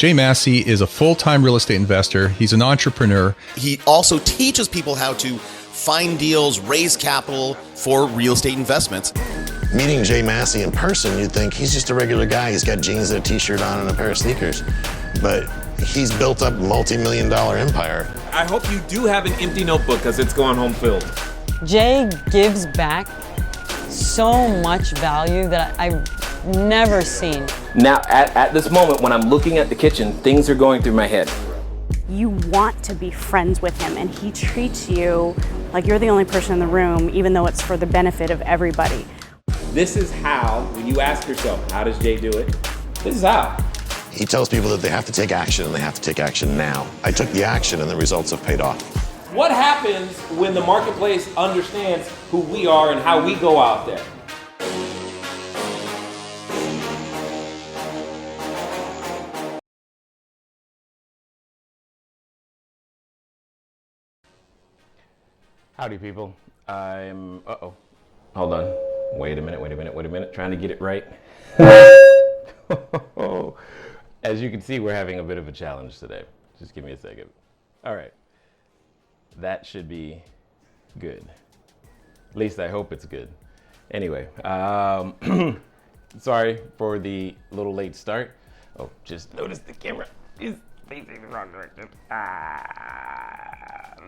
Jay Massey is a full-time real estate investor. He's an entrepreneur. He also teaches people how to find deals, raise capital for real estate investments. Meeting Jay Massey in person, you'd think he's just a regular guy. He's got jeans and a t-shirt on and a pair of sneakers. But he's built up a multi-million-dollar empire. I hope you do have an empty notebook because it's going home filled. Jay gives back so much value that I've never seen. Now, at this moment, when I'm looking at the kitchen, things are going through my head. You want to be friends with him, and he treats you like you're the only person in the room, even though it's for the benefit of everybody. This is how, when you ask yourself, how does Jay do it? This is how. He tells people that they have to take action, and they have to take action now. I took the action, and the results have paid off. What happens when the marketplace understands who we are and how we go out there? Howdy, people. Uh-oh. Hold on. Wait a minute. Trying to get it right. As you can see, we're having a bit of a challenge today. Just give me a second. All right. That should be good. At least I hope it's good. Anyway, sorry for the little late start. Oh, just notice the camera is facing the wrong direction.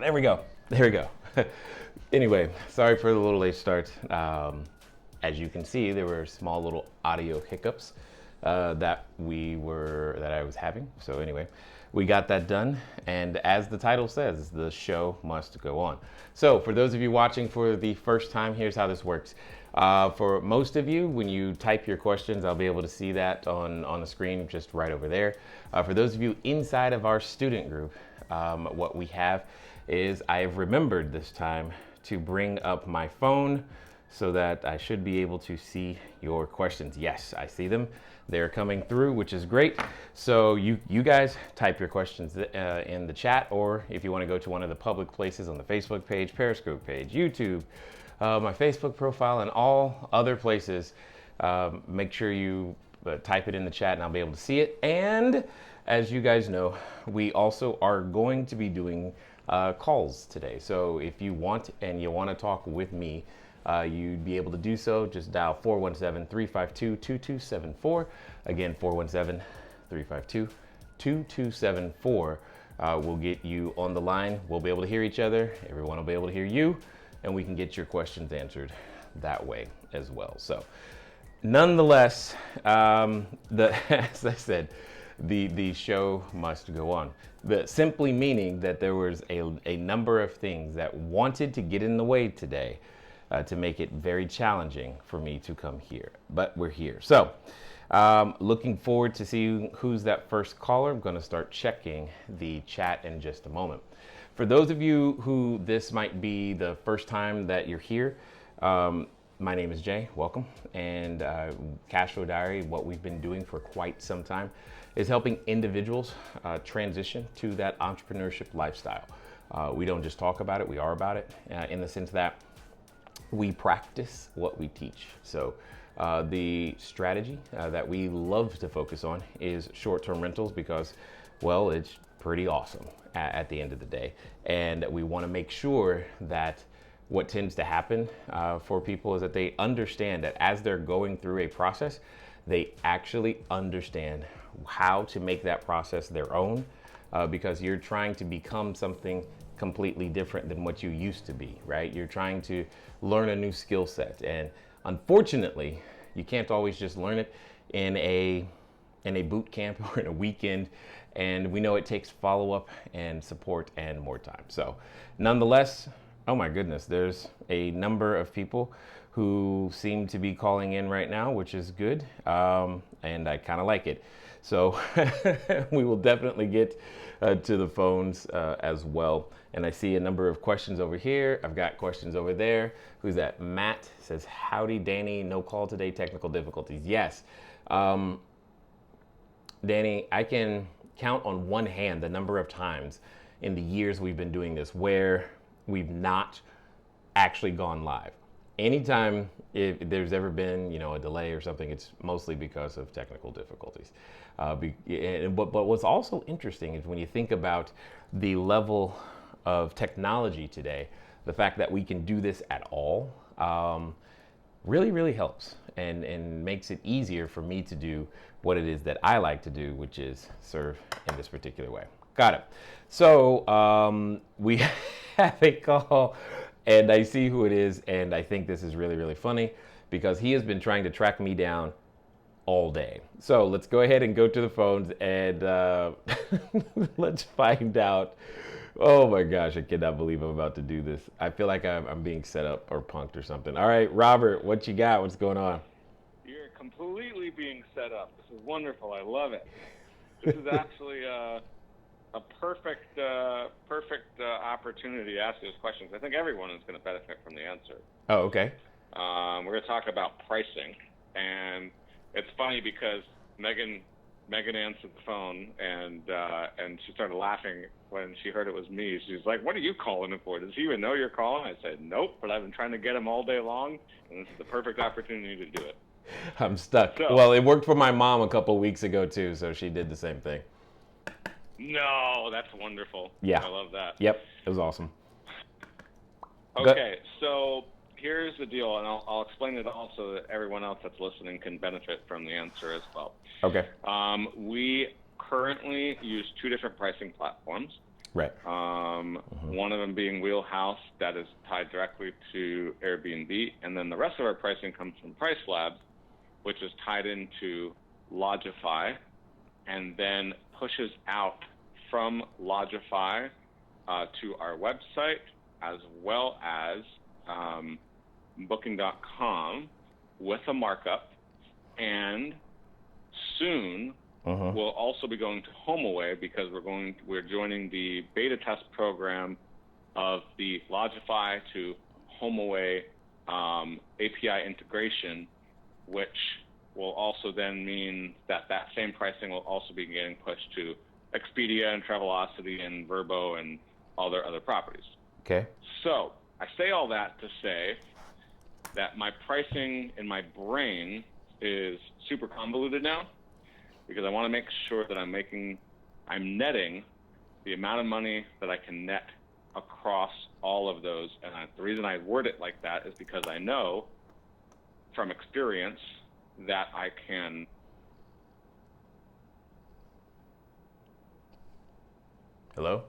There we go. Anyway, sorry for the little late start. As you can see, there were small little audio hiccups that I was having. So anyway, we got that done, and as the title says, the show must go on. So for those of you watching for the first time, here's how this works. For most of you, when you type your questions, I'll be able to see that on the screen just right over there. For those of you inside of our student group, what we have is I've remembered this time to bring up my phone so that I should be able to see your questions. Yes, I see them. They're coming through, which is great. So you guys type your questions in the chat, or if you want to go to one of the public places on the Facebook page, Periscope page, YouTube, my Facebook profile, and all other places, make sure you type it in the chat and I'll be able to see it. And as you guys know, we also are going to be doing calls today. So if you want and you want to talk with me, you'd be able to do so. Just dial 417-352-2274. Again, 417-352-2274. We'll get you on the line. We'll be able to hear each other. Everyone will be able to hear you, and we can get your questions answered that way as well. So nonetheless, as I said, the show must go on. Simply meaning that there was a number of things that wanted to get in the way today to make it very challenging for me to come here, but we're here. So looking forward to see who's that first caller. I'm going to start checking the chat in just a moment. For those of you who this might be the first time that you're here, my name is Jay, welcome. And CashFlowDiary, what we've been doing for quite some time is helping individuals transition to that entrepreneurship lifestyle. We don't just talk about it, we are about it, in the sense that we practice what we teach. So the strategy that we love to focus on is short-term rentals because, well, it's pretty awesome at the end of the day. And we want to make sure that what tends to happen for people is that they understand that as they're going through a process, they actually understand how to make that process their own, because you're trying to become something completely different than what you used to be, right? You're trying to learn a new skill set, and unfortunately, you can't always just learn it in a boot camp or in a weekend, and we know it takes follow-up and support and more time. So nonetheless, oh my goodness, there's a number of people who seem to be calling in right now, which is good, and I kind of like it. So we will definitely get to the phones as well. And I see a number of questions over here. I've got questions over there. Who's that? Matt says, howdy, Danny, no call today, technical difficulties. Yes. Danny, I can count on one hand the number of times in the years we've been doing this where we've not actually gone live. anytime if there's ever been, a delay or something, it's mostly because of technical difficulties. But what's also interesting is when you think about the level of technology today, the fact that we can do this at all really, really helps and makes it easier for me to do what it is that I like to do, which is serve in this particular way. Got it. So we have a call, and I see who it is, and I think this is really, really funny because he has been trying to track me down all day. So let's go ahead and go to the phones and let's find out. Oh my gosh, I cannot believe I'm about to do this. I feel like I'm being set up or punked or something. All right, Robert, what you got? What's going on? You're completely being set up. This is wonderful. I love it. This is actually a perfect opportunity to ask these questions. I think everyone is going to benefit from the answer. Oh, okay. We're going to talk about pricing, and it's funny because Megan answered the phone, and she started laughing when she heard it was me. She's like, "What are you calling him for? Does he even know you're calling?" I said, "Nope, but I've been trying to get him all day long, and this is the perfect opportunity to do it." I'm stuck. So, well, it worked for my mom a couple weeks ago too, so she did the same thing. No, that's wonderful. Yeah. I love that. Yep, it was awesome. Okay, so here's the deal, and I'll explain it all so that everyone else that's listening can benefit from the answer as well. Okay. We currently use two different pricing platforms. Right. One of them being Wheelhouse, that is tied directly to Airbnb, and then the rest of our pricing comes from PriceLabs, which is tied into Lodgify, and then pushes out from Lodgify to our website, as well as Booking.com with a markup, and soon we'll also be going to HomeAway because we're joining the beta test program of the Lodgify to HomeAway API integration, which will also then mean that same pricing will also be getting pushed to Expedia and Travelocity and Vrbo and all their other properties. Okay. So I say all that to say that my pricing in my brain is super convoluted now because I want to make sure that I'm netting the amount of money that I can net across all of those. And the reason I word it like that is because I know from experience that I can. Hello?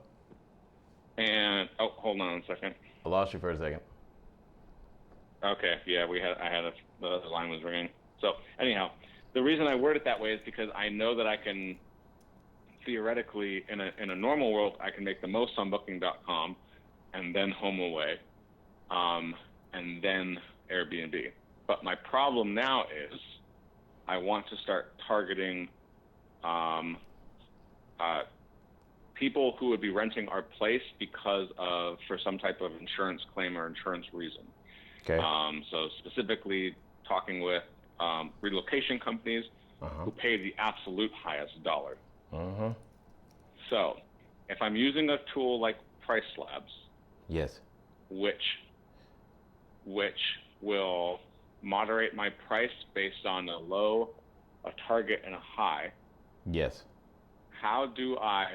And hold on a second. I lost you for a second. Okay, yeah, the line was ringing. So anyhow, the reason I word it that way is because I know that I can theoretically, in a normal world, I can make the most on Booking.com, and then HomeAway, and then Airbnb. But my problem now is I want to start targeting people who would be renting our place for some type of insurance claim or insurance reason. Okay. So specifically talking with relocation companies who pay the absolute highest dollar. So if I'm using a tool like PriceLabs, yes, which will moderate my price based on a low, a target, and a high. yes, How do I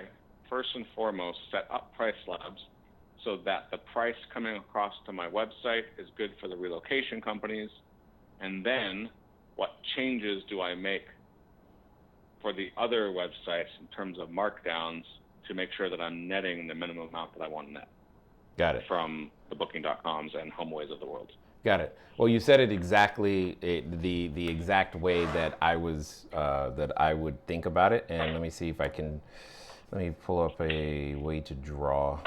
first and foremost set up PriceLabs so that the price coming across to my website is good for the relocation companies, and then what changes do I make for the other websites in terms of markdowns to make sure that I'm netting the minimum amount that I want to net? Got it. From the Booking.coms and HomeAways of the world. Got it. Well, you said it exactly the exact way that I would think about it, and let me see if I can. Let me pull up a way to draw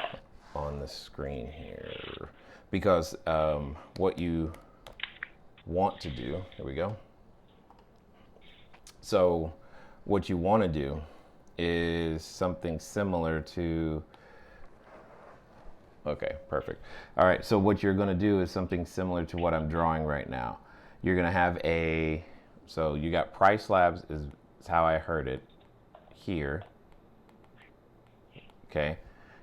on the screen here, because what you want to do. Here we go. So, what you want to do is something similar to. Okay, perfect. All right, so what you're going to do is something similar to what I'm drawing right now. You're going to have so you got PriceLabs is how I heard it here. Okay,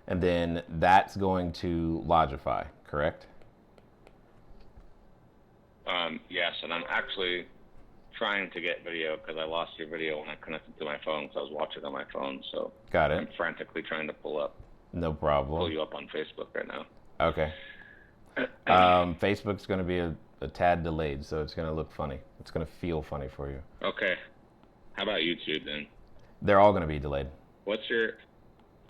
and then that's going to Lodgify, correct? Yes, and I'm actually trying to get video because I lost your video when I connected to my phone because I was watching on my phone. So Got it. I'm frantically trying to pull No problem. you up on Facebook right now. Okay. Facebook's going to be a tad delayed, so it's going to look funny. It's going to feel funny for you. Okay. How about YouTube then? They're all going to be delayed. What's your?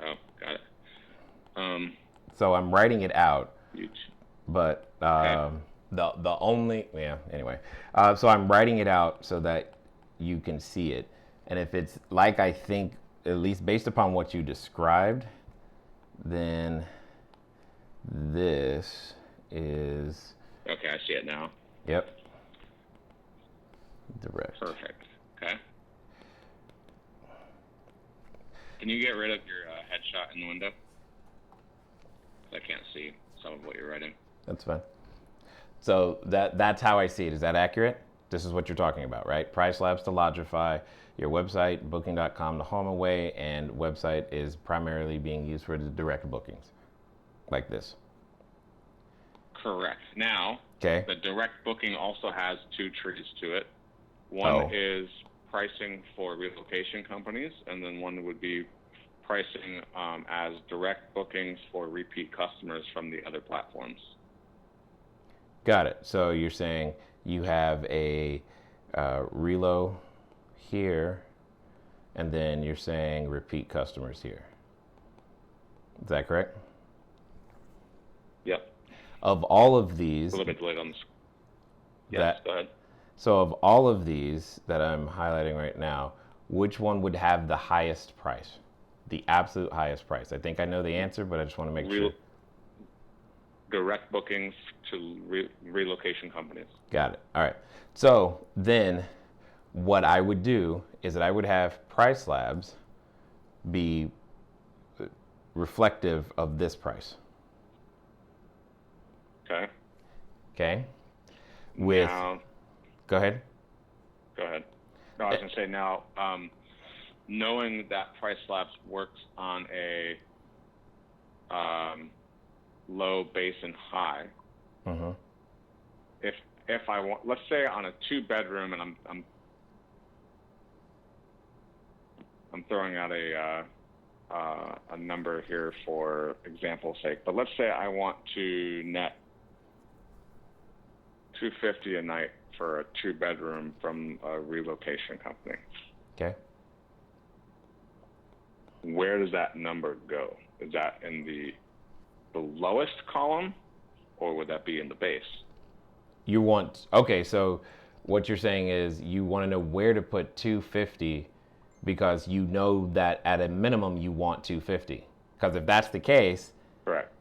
Oh, got it. So I'm writing it out, YouTube. but Okay. the only anyway. So I'm writing it out so that you can see it, and if it's like I think, at least based upon what you described, then this is. Okay, I see it now. Yep. Direct. Perfect. Okay. Can you get rid of your headshot in the window? 'Cause I can't see some of what you're writing. That's fine. So that's how I see it. Is that accurate? This is what you're talking about, right? Price Labs to Lodgify, your website, booking.com to HomeAway, and website is primarily being used for the direct bookings, like this. Correct. Now, Okay. the direct booking also has two trees to it. One Oh. is pricing for relocation companies, and then one would be pricing as direct bookings for repeat customers from the other platforms. Got it. So you're saying you have a relo here, and then you're saying repeat customers here. Is that correct? Yep. Of all of these, A little bit delayed on the screen. Yes, that- go ahead. so of all of these that I'm highlighting right now, which one would have the highest price? The absolute highest price? I think I know the answer, but I just want to make sure. Direct bookings to relocation companies. Got it. All right. So then what I would do is that I would have Price Labs be reflective of this price. Okay. Okay? With Now, Go ahead. go ahead. No, I was going to say now, knowing that Price Labs works on a low, base, and high. Mhm. If I want, let's say on a 2-bedroom, and I'm throwing out a number here for example's sake, but let's say I want to net $250 a night for a 2-bedroom from a relocation company. Okay. Where does that number go? Is that in the lowest column, or would that be in the base? Okay, so what you're saying is you want to know where to put 250 because you know that at a minimum you want 250. Because if that's the case, Correct.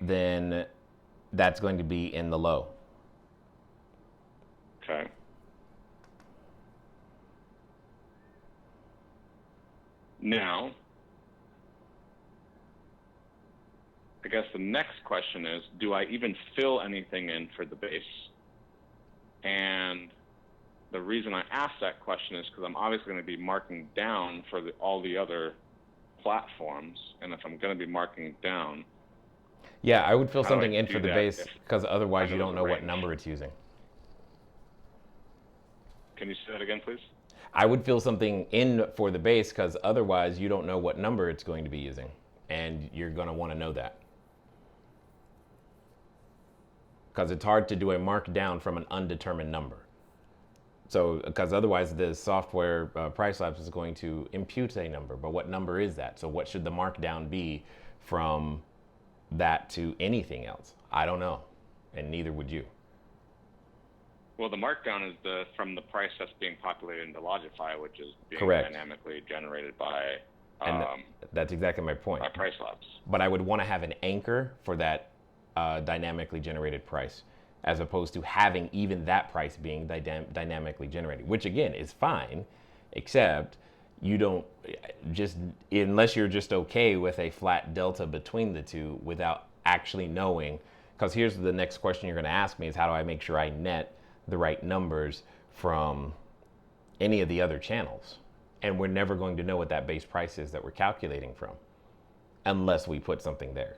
then that's going to be in the low. Okay. Now, I guess the next question is, do I even fill anything in for the base? And the reason I ask that question is because I'm obviously going to be marking down for all the other platforms, and if I'm going to be marking down, Yeah, I would fill How do I something in do for the that base if because otherwise I you know don't the know what range? number it's using. can you say that again, please? I would fill something in for the base because otherwise you don't know what number it's going to be using. And you're going to want to know that. Because it's hard to do a markdown from an undetermined number. So, because otherwise the software Price Labs is going to impute a number, but what number is that? So what should the markdown be from that to anything else? I don't know, and neither would you. Well, the markdown is from the price that's being populated into Logify, which is being Correct. dynamically generated by And that's exactly my point. by Price Labs. But I would want to have an anchor for that dynamically generated price, as opposed to having even that price being dynamically generated, which again is fine, except you don't unless you're just okay with a flat delta between the two without actually knowing. Because here's the next question you're going to ask me is, how do I make sure I net the right numbers from any of the other channels? And we're never going to know what that base price is that we're calculating from unless we put something there.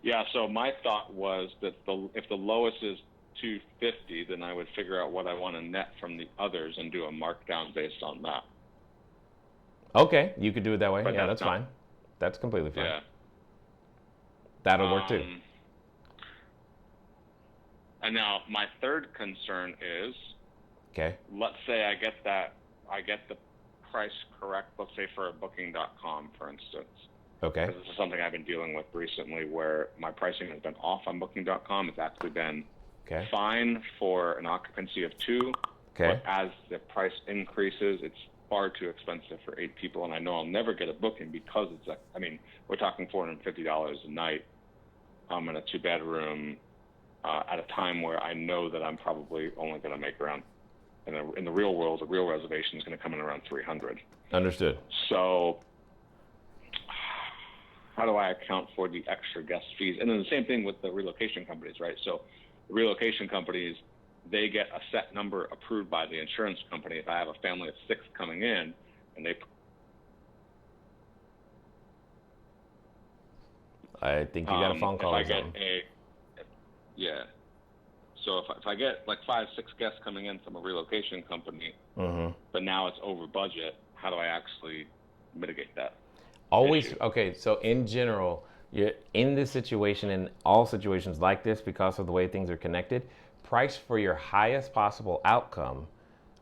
Yeah, so my thought was that if the lowest is 250, then I would figure out what I want to net from the others and do a markdown based on that. Okay, you could do it that way. But Yeah, that's fine. That's completely fine. Yeah. That'll work too. And now my third concern is, Okay. let's say I get the price correct, let's say for a Booking.com, for instance. Okay. This is something I've been dealing with recently where my pricing has been off on Booking.com. It's actually been fine for an occupancy of 2. Okay. But as the price increases, it's far too expensive for 8 people, and I know I'll never get a booking because we're talking $450 a night in a 2-bedroom at a time where I know that I'm probably only going to make around, in the real world, a real reservation is going to come in around 300. Understood. So how do I account for the extra guest fees? And then the same thing with the relocation companies, right? So the relocation companies, they get a set number approved by the insurance company. If I have a family of 6 coming in, and I think you got a phone call or something. So if I get like 5, 6 guests coming in from a relocation company, but now it's over budget, how do I actually mitigate that? Always, issue? okay, so in general, you're in this situation, in all situations like this, because of the way things are connected, price for your highest possible outcome,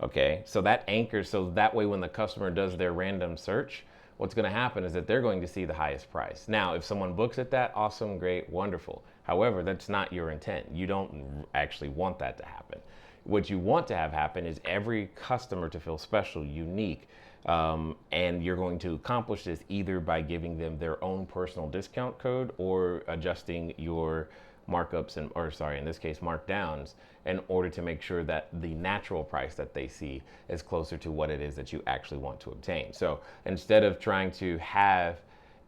okay? So that anchors, so that way when the customer does their random search, what's gonna happen is that they're going to see the highest price. Now, if someone books at that, awesome, great, wonderful. However, that's not your intent. You don't actually want that to happen. What you want to have happen is every customer to feel special, unique, and you're going to accomplish this either by giving them their own personal discount code or adjusting your markups in this case, markdowns, in order to make sure that the natural price that they see is closer to what it is that you actually want to obtain. So instead of trying to have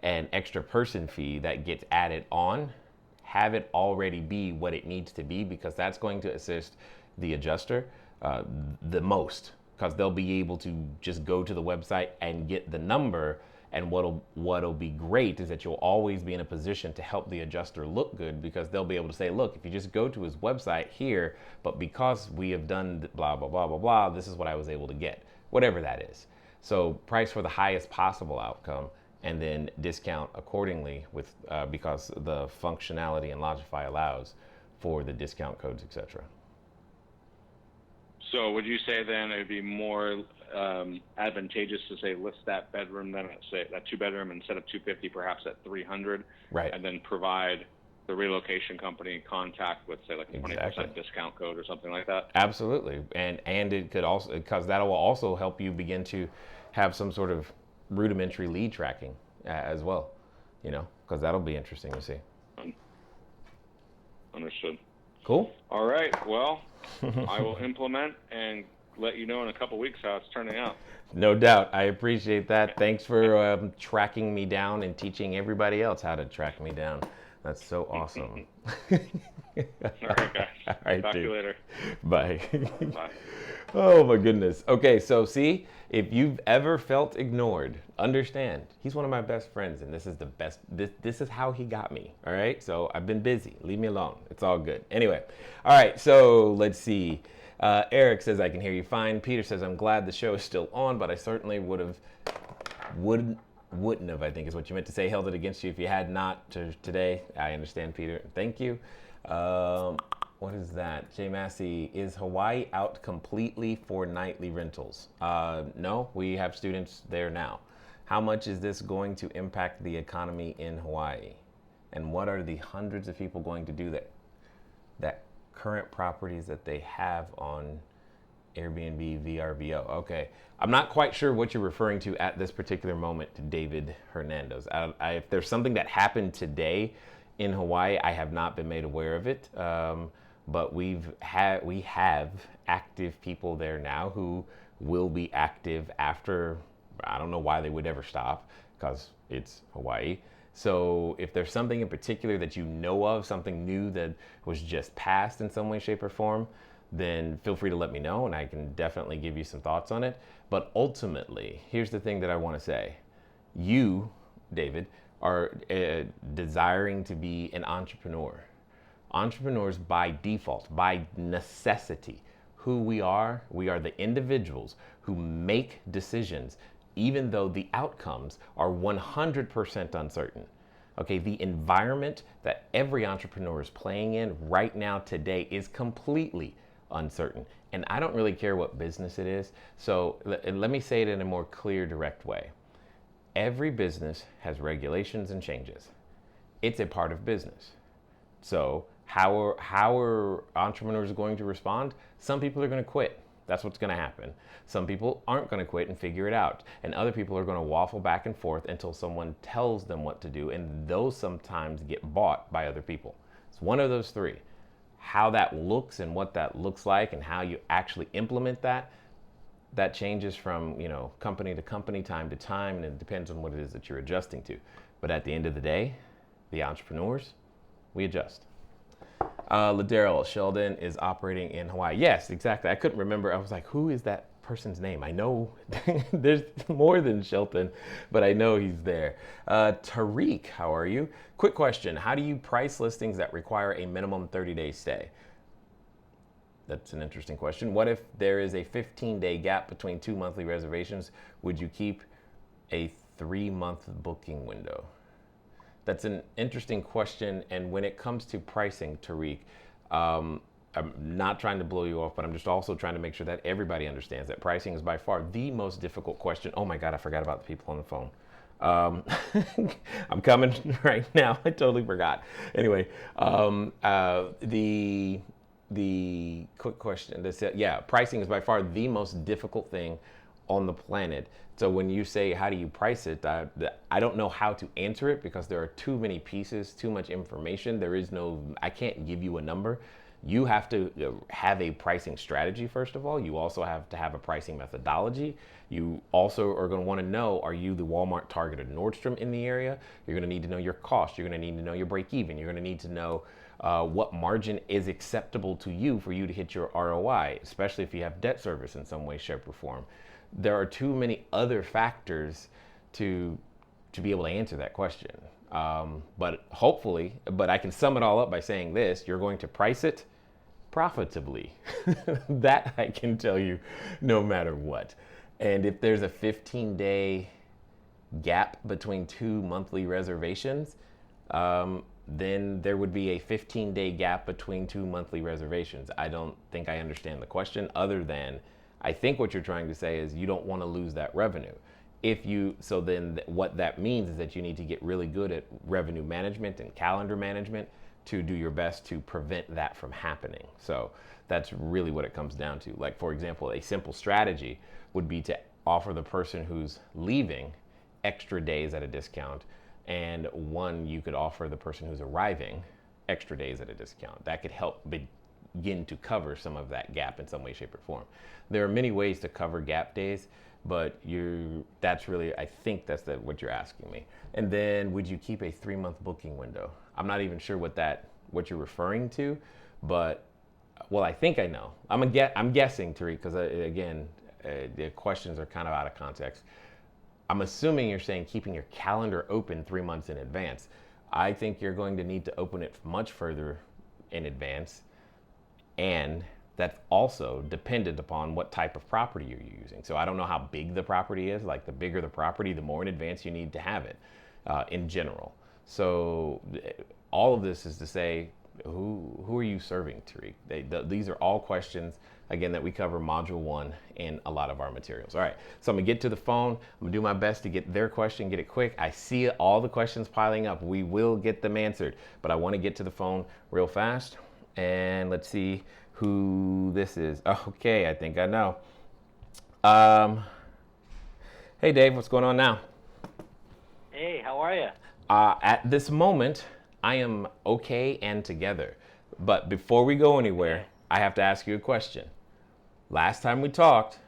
an extra person fee that gets added on, have it already be what it needs to be, because that's going to assist the adjuster the most, because they'll be able to just go to the website and get the number. And what'll be great is that you'll always be in a position to help the adjuster look good, because they'll be able to say, look, if you just go to his website here, but because we have done blah, blah, blah, blah, blah, this is what I was able to get, whatever that is. So price for the highest possible outcome, and then discount accordingly with because the functionality in Logify allows for the discount codes, etc. So would you say then it would be more advantageous to say list that bedroom then at, say, that 2-bedroom instead of 250, perhaps at 300, right? And then provide the relocation company contact with, say, like a 20% discount code or something like that? Absolutely, and it could also, because that will also help you begin to have some sort of rudimentary lead tracking as well, because that'll be interesting to see. Understood. Cool. All right. Well, I will implement and let you know in a couple weeks how it's turning out. No doubt. I appreciate that. Thanks for tracking me down and teaching everybody else how to track me down. That's so awesome. All right, guys. All right, Talk dude. to you later. Bye. Bye. Oh my goodness. Okay, so see, if you've ever felt ignored, understand, he's one of my best friends, and this is the best, this is how he got me, all right? So I've been busy, leave me alone, it's all good. Anyway, all right, so let's see. Eric says, I can hear you fine. Peter says, I'm glad the show is still on, but I certainly wouldn't have, I think is what you meant to say, held it against you if you had not today. I understand, Peter, thank you. What is that? Jay Massey, is Hawaii out completely for nightly rentals? No, we have students there now. How much is this going to impact the economy in Hawaii? And what are the hundreds of people going to do that current properties that they have on Airbnb, VRBO? Okay, I'm not quite sure what you're referring to at this particular moment, David Hernandez. If there's something that happened today in Hawaii, I have not been made aware of it. But we have active people there now who will be active after. I don't know why they would ever stop, because it's Hawaii. So if there's something in particular that you know of, something new that was just passed in some way, shape, or form, then feel free to let me know, and I can definitely give you some thoughts on it. But ultimately, here's the thing that I want to say. You, David, are desiring to be an entrepreneur. Entrepreneurs by default, by necessity, who we are the individuals who make decisions even though the outcomes are 100% uncertain. Okay, the environment that every entrepreneur is playing in right now today is completely uncertain. And I don't really care what business it is. So let me say it in a more clear, direct way. Every business has regulations and changes. It's a part of business. So how are entrepreneurs going to respond? Some people are going to quit. That's what's going to happen. Some people aren't going to quit and figure it out. And other people are going to waffle back and forth until someone tells them what to do. And those sometimes get bought by other people. It's one of those three. How that looks and what that looks like and how you actually implement that changes from, company to company, time to time, and it depends on what it is that you're adjusting to. But at the end of the day, the entrepreneurs, we adjust. Ladero, Sheldon is operating in Hawaii. Yes, exactly. I couldn't remember. I was like, who is that person's name? I know there's more than Shelton, but I know he's there. Tariq, how are you? Quick question. How do you price listings that require a minimum 30-day stay? That's an interesting question. What if there is a 15-day gap between 2 monthly reservations? Would you keep a 3-month booking window? That's an interesting question. And when it comes to pricing, Tariq, I'm not trying to blow you off, but I'm just also trying to make sure that everybody understands that pricing is by far the most difficult question. Oh my God, I forgot about the people on the phone. I'm coming right now. I totally forgot. Anyway, the quick question, pricing is by far the most difficult thing on the planet. So when you say, how do you price it? I don't know how to answer it because there are too many pieces, too much information. I can't give you a number. You have to have a pricing strategy, first of all. You also have to have a pricing methodology. You also are going to want to know, are you the Walmart, Target, or Nordstrom in the area? You're going to need to know your cost. You're going to need to know your break even. You're going to need to know what margin is acceptable to you for you to hit your ROI, especially if you have debt service in some way, shape, or form. There are too many other factors to be able to answer that question. But I can sum it all up by saying this: you're going to price it profitably. That I can tell you no matter what. And if there's a 15-day gap between 2 monthly reservations, then there would be a 15-day gap between 2 monthly reservations. I don't think I understand the question, other than I think what you're trying to say is you don't want to lose that revenue. What that means is that you need to get really good at revenue management and calendar management to do your best to prevent that from happening. So that's really what it comes down to. Like, for example, a simple strategy would be to offer the person who's leaving extra days at a discount, and you could offer the person who's arriving extra days at a discount. That could help begin to cover some of that gap in some way, shape, or form. There are many ways to cover gap days, but I think that's what you're asking me. And then, would you keep a 3-month booking window? I'm not even sure what you're referring to, but I think I know. I'm guessing, Tariq, because the questions are kind of out of context. I'm assuming you're saying keeping your calendar open 3 months in advance. I think you're going to need to open it much further in advance, and that's also dependent upon what type of property you're using. So I don't know how big the property is. Like, the bigger the property, the more in advance you need to have it in general. So all of this is to say, who are you serving, Tariq? These are all questions, again, that we cover module 1 in a lot of our materials. All right, so I'm gonna get to the phone. I'm gonna do my best to get their question, get it quick. I see all the questions piling up. We will get them answered, but I wanna get to the phone real fast. And let's see who this is. Okay, I think I know. Hey Dave, what's going on now? Hey, how are you? At this moment, I am okay and together. But before we go anywhere, I have to ask you a question. Last time we talked,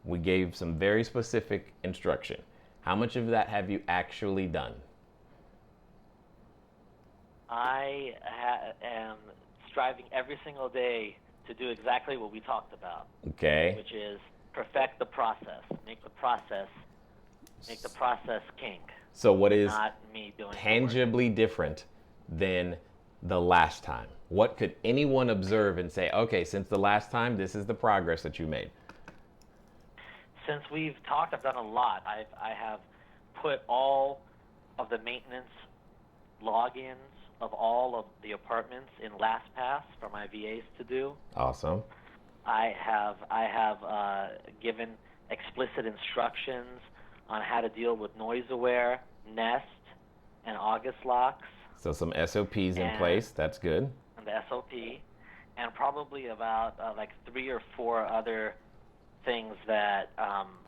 we gave some very specific instruction. How much of that have you actually done? I am striving every single day to do exactly what we talked about. Okay. Which is perfect the process. Make the process king. So what is not me doing the work. tangibly different than the last time? What could anyone observe and say, okay, since the last time, this is the progress that you made? Since we've talked, I've done a lot. I have put all of the maintenance logins of all of the apartments in LastPass for my VAs to do. Awesome. I have given explicit instructions on how to deal with noise-aware, Nest, and August locks. So some SOPs in place. That's good. And the SOP, and probably about like 3 or 4 other things that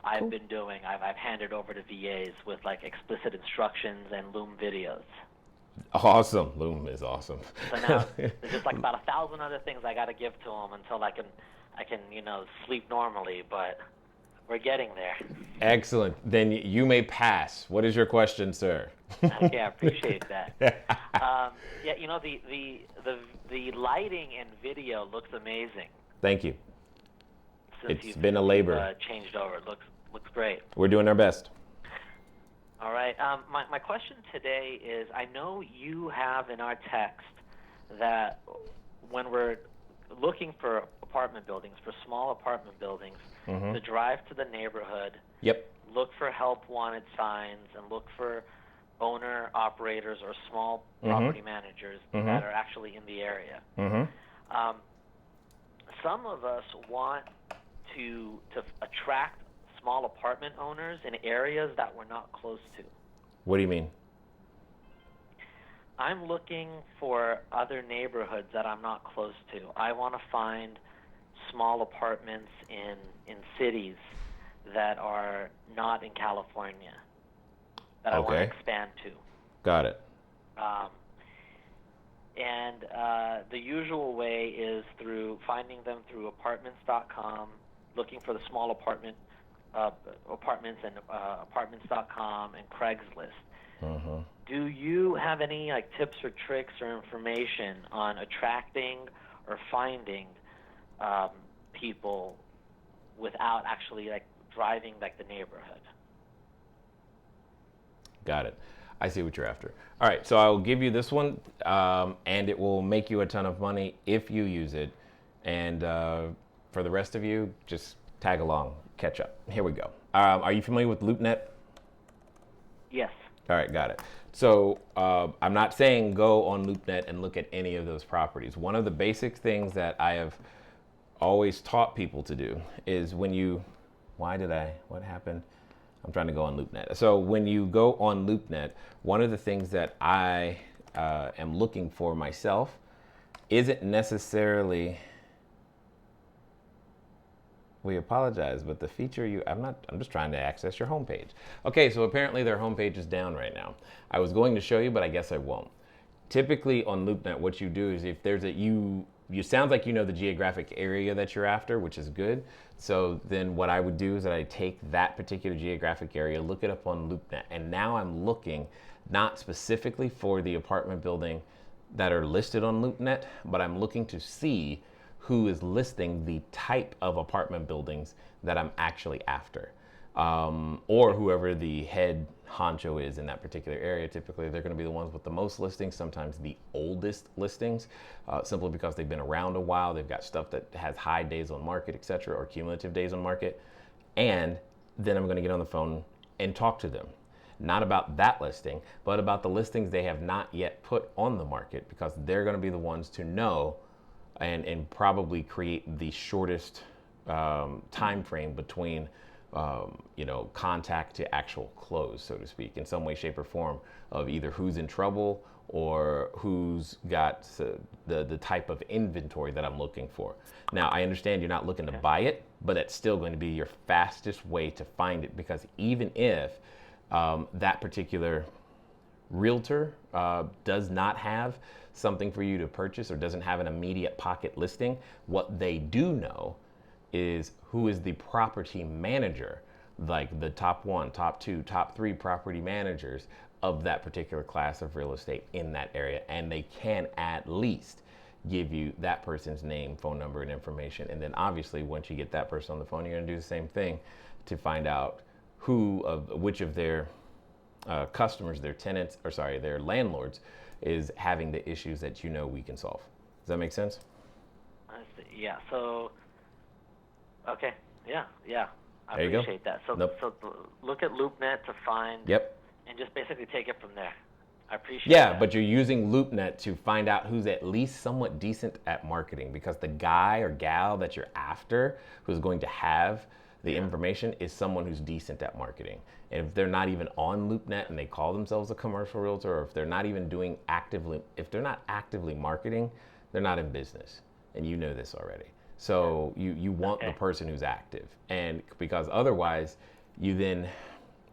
I've been doing. I've handed over to VAs with like explicit instructions and Loom videos. Awesome. Loom is awesome. So now there's just like about 1,000 other things I got to give to them until I can sleep normally. But we're getting there. Excellent. Then you may pass. What is your question, sir? Okay, I appreciate that. Yeah, the lighting and video looks amazing. Thank you. Since It's been a labor. Changed over. It looks great. We're doing our best. All right. My question today is, I know you have in our text that when we're looking for apartment buildings, for small apartment buildings, to drive to the neighborhood, Yep. look for help wanted signs, and look for owner operators or small property managers that are actually in the area. Some of us want to attract small apartment owners in areas that we're not close to. What do you mean? I'm looking for other neighborhoods that I'm not close to. I want to find small apartments in cities that are not in California that I want to expand to. Got it. The usual way is through finding them through apartments.com, looking for the small apartments and apartments.com and Craigslist. Do you have any tips or tricks or information on attracting or finding people without actually driving the neighborhood? Got it. I see what you're after. All right, so I will give you this one, and it will make you a ton of money if you use it. And for the rest of you, just tag along, catch up. Here we go. Are you familiar with LoopNet? Yes. All right, got it. So I'm not saying go on LoopNet and look at any of those properties. One of the basic things that I have always taught people to do is when you, what happened? I'm trying to go on LoopNet. So when you go on LoopNet, one of the things that I am looking for myself isn't necessarily, we apologize, but the feature I'm just trying to access your homepage. Okay, so apparently their homepage is down right now. I was going to show you, but I guess I won't. Typically on LoopNet, what you do is if there's you sounds like you know the geographic area that you're after, which is good. So then what I would do is that I take that particular geographic area, look it up on LoopNet, and now I'm looking not specifically for the apartment building that are listed on LoopNet, but I'm looking to see who is listing the type of apartment buildings that I'm actually after. Or whoever the head honcho is in that particular area. Typically, they're going to be the ones with the most listings, sometimes the oldest listings, simply because they've been around a while. They've got stuff that has high days on market, et cetera, or cumulative days on market. And then I'm going to get on the phone and talk to them. Not about that listing, but about the listings they have not yet put on the market, because they're going to be the ones to know and probably create the shortest time frame between contact to actual close, so to speak, in some way, shape, or form, of either who's in trouble or who's got the type of inventory that I'm looking for. Now, I understand you're not looking to buy it, but it's still going to be your fastest way to find it, because even if that particular realtor does not have something for you to purchase or doesn't have an immediate pocket listing, what they do know is who is the property manager, like the top 1, top 2, top 3 property managers of that particular class of real estate in that area. And they can at least give you that person's name, phone number, and information. And then obviously once you get that person on the phone, you're gonna do the same thing to find out which of their customers, their tenants, or sorry, their landlords, is having the issues that we can solve. Does that make sense? I see. Yeah. So, okay. Yeah. I There you go. appreciate that. So, Nope. so look at LoopNet to find. Yep. And just basically take it from there. I appreciate Yeah, that. but you're using LoopNet to find out who's at least somewhat decent at marketing, because the guy or gal that you're after who's going to have the information is someone who's decent at marketing. And if they're not even on LoopNet and they call themselves a commercial realtor, or if they're not even if they're not actively marketing, they're not in business. And you know this already. So you want the person who's active. And because otherwise you then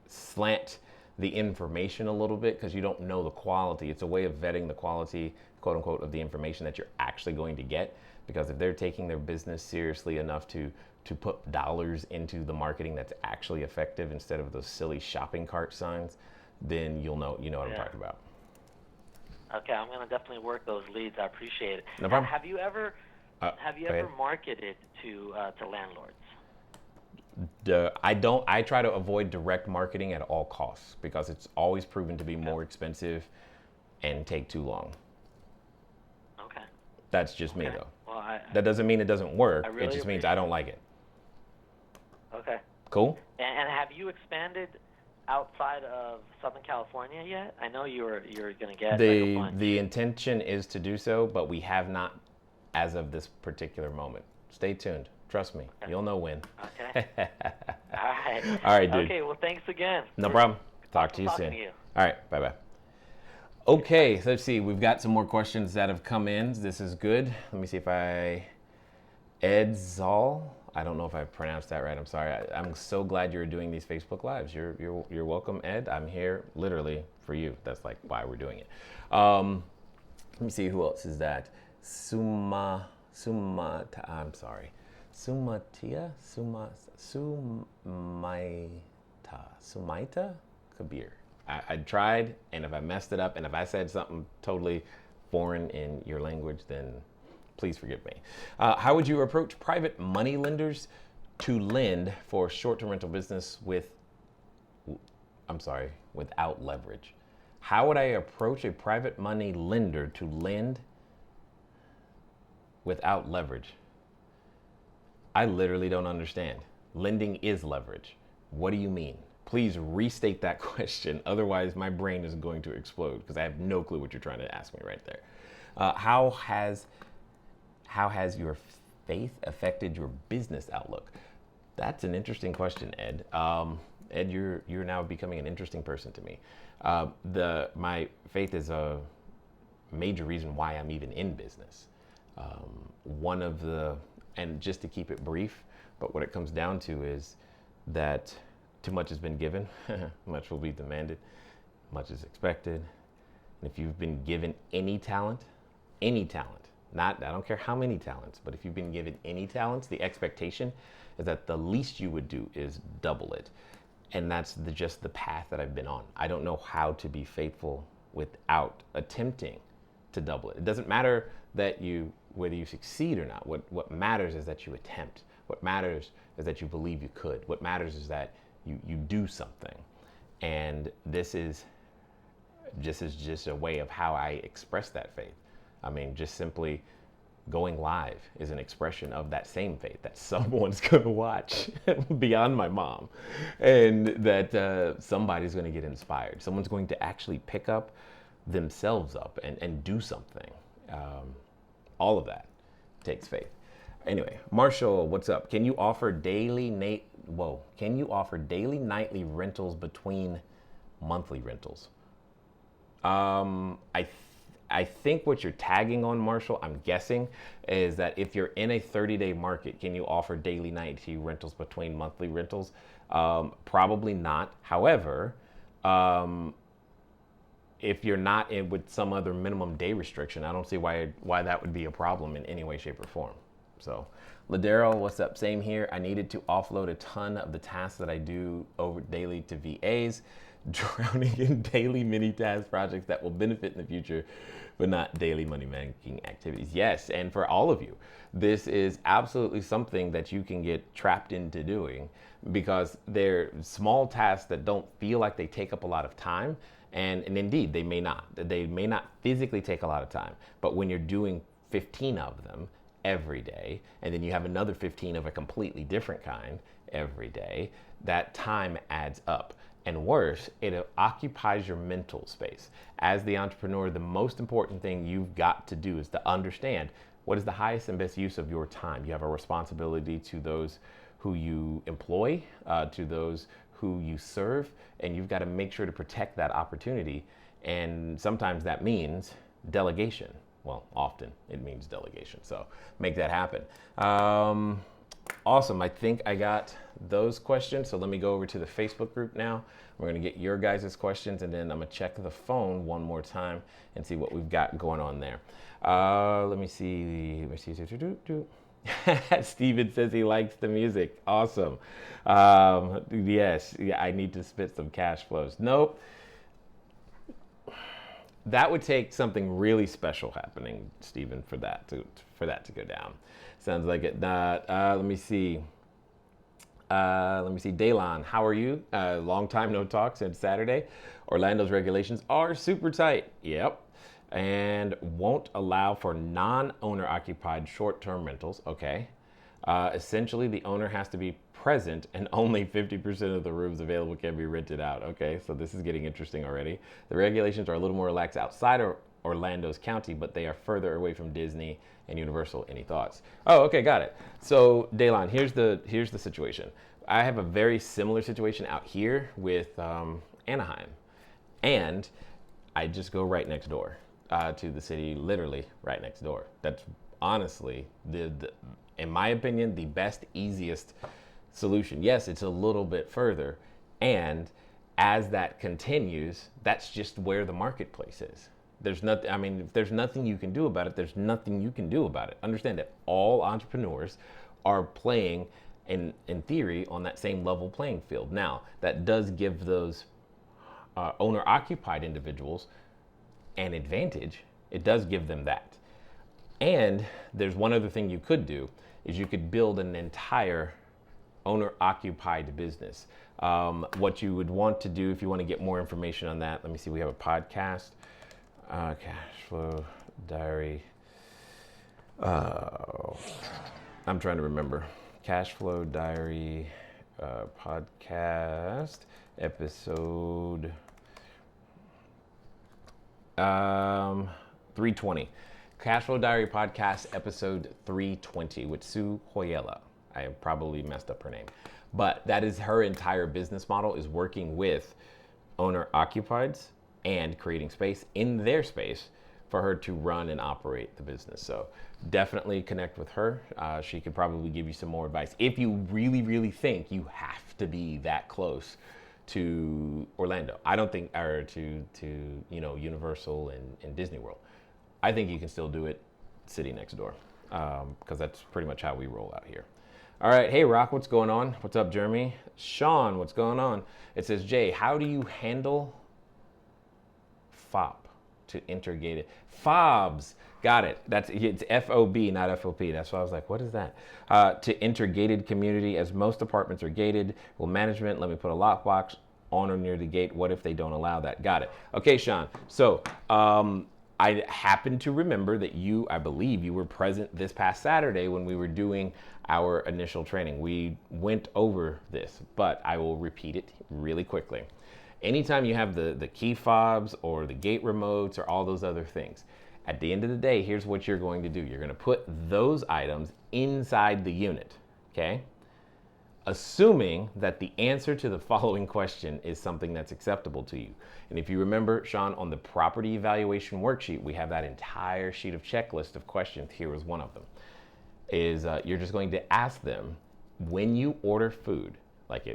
slant the information a little bit, because you don't know the quality. It's a way of vetting the quality, quote unquote, of the information that you're actually going to get. Because if they're taking their business seriously enough to put dollars into the marketing that's actually effective instead of those silly shopping cart signs, then you know what I'm talking about. Okay, I'm going to definitely work those leads. I appreciate it. No problem. Have you ever marketed to landlords? I try to avoid direct marketing at all costs, because it's always proven to be more expensive and take too long. Okay. That's just me though. Well, that doesn't mean it doesn't work. Really it just means I don't like it. Okay. Cool. And have you expanded outside of Southern California yet? I know you're going to get the intention is to do so, but we have not as of this particular moment. Stay tuned. Trust me. You'll know when. Okay. All right. All right, dude. Okay, well, thanks again. No problem. Talk to you soon. All right. Bye-bye. Okay, so let's see. We've got some more questions that have come in. This is good. Let me see if Ed Zoll. I don't know if I pronounced that right. I'm sorry. I'm so glad you're doing these Facebook Lives. You're welcome, Ed. I'm here literally for you. That's like why we're doing it. Let me see, who else is that? Sumaita. I'm sorry. Sumaita Kabir. I tried, and if I messed it up, and if I said something totally foreign in your language, then please forgive me. How would you approach private money lenders to lend for short-term rental business without leverage? How would I approach a private money lender to lend without leverage? I literally don't understand. Lending is leverage. What do you mean? Please restate that question. Otherwise, my brain is going to explode, because I have no clue what you're trying to ask me right there. How has your faith affected your business outlook? That's an interesting question, Ed. Ed, you're now becoming an interesting person to me. My faith is a major reason why I'm even in business. And just to keep it brief, but what it comes down to is that too much has been given, much will be demanded, much is expected. And if you've been given any talent, I don't care how many talents, but if you've been given any talents, the expectation is that the least you would do is double it. And that's just the path that I've been on. I don't know how to be faithful without attempting to double it. It doesn't matter whether you succeed or not. What matters is that you attempt. What matters is that you believe you could. What matters is that you do something. And this is just a way of how I express that faith. I mean, just simply going live is an expression of that same faith, that someone's going to watch beyond my mom, and that somebody's going to get inspired. Someone's going to actually pick up themselves up and do something. All of that takes faith. Anyway, Marshall, what's up? Can you offer daily, nightly rentals between monthly rentals? I think what you're tagging on, Marshall, I'm guessing, is that if you're in a 30-day market, can you offer daily, nightly rentals between monthly rentals? Probably not. However, if you're not with some other minimum day restriction, I don't see why that would be a problem in any way, shape, or form. So, Ladero, what's up? Same here. I needed to offload a ton of the tasks that I do over daily to VAs. drowning in daily mini task projects that will benefit in the future, but not daily money making activities. Yes, and for all of you, this is absolutely something that you can get trapped into doing because they're small tasks that don't feel like they take up a lot of time. And indeed, they may not. They may not physically take a lot of time, but when you're doing 15 of them every day, and then you have another 15 of a completely different kind every day, that time adds up. And worse, it occupies your mental space. As the entrepreneur, the most important thing you've got to do is to understand what is the highest and best use of your time. You have a responsibility to those who you employ, to those who you serve, and you've got to make sure to protect that opportunity. And sometimes that means delegation. Well, often it means delegation. So make that happen. Awesome. I think I got those questions. So let me go over to the Facebook group now. We're going to get your guys' questions, and then I'm going to check the phone one more time and see what we've got going on there. Let me see. Steven says he likes the music. Awesome. Yes, yeah, I need to spit some cash flows. Nope. That would take something really special happening, Steven, for that to go down. Sounds like it. Let me see. Daylon, how are you? Long time no talk since Saturday. Orlando's regulations are super tight. Yep. And won't allow for non-owner occupied short-term rentals. Okay. Essentially, the owner has to be present and only 50% of the rooms available can be rented out. Okay, so this is getting interesting already. The regulations are a little more relaxed outside of Orlando's county, but they are further away from Disney and Universal. Any thoughts? Oh, okay, got it. So, Daylon, here's the situation. I have a very similar situation out here with Anaheim, and I just go right next door to the city, literally right next door. That's honestly in my opinion, the best, easiest solution. Yes, it's a little bit further, and as that continues, that's just where the marketplace is. There's nothing. I mean, if there's nothing you can do about it, there's nothing you can do about it. Understand that all entrepreneurs are playing, in theory, on that same level playing field. Now, that does give those owner-occupied individuals an advantage. It does give them that. And there's one other thing you could do, is you could build an entire owner-occupied business. What you would want to do if you want to get more information on that, let me see, we have a podcast, Cashflow Diary. I'm trying to remember. Cashflow Diary podcast episode 320. Cashflow Diary podcast episode 320 with Sue Hoyela. I probably messed up her name, but that is her entire business model, is working with owner occupieds and creating space in their space for her to run and operate the business. So definitely connect with her. She could probably give you some more advice if you really, really think you have to be that close to Orlando. I don't think, or to Universal and Disney World. I think you can still do it city next door, because that's pretty much how we roll out here. All right, hey Rock, what's going on? What's up, Jeremy? Sean, what's going on? It says, Jay, how do you handle FOP to intergated? FOBs, got it. It's FOB, not FOP. That's why I was like, what is that? To intergated community, as most apartments are gated. Will management let me put a lockbox on or near the gate? What if they don't allow that? Got it. Okay, Sean. So, I happen to remember that I believe you were present this past Saturday when we were doing our initial training. We went over this, but I will repeat it really quickly. Anytime you have the key fobs or the gate remotes or all those other things, at the end of the day, here's what you're going to do. You're going to put those items inside the unit, okay? Assuming that the answer to the following question is something that's acceptable to you. And if you remember, Sean, on the property evaluation worksheet, we have that entire sheet of checklist of questions. Here is one of them. You're just going to ask them, when you order food, like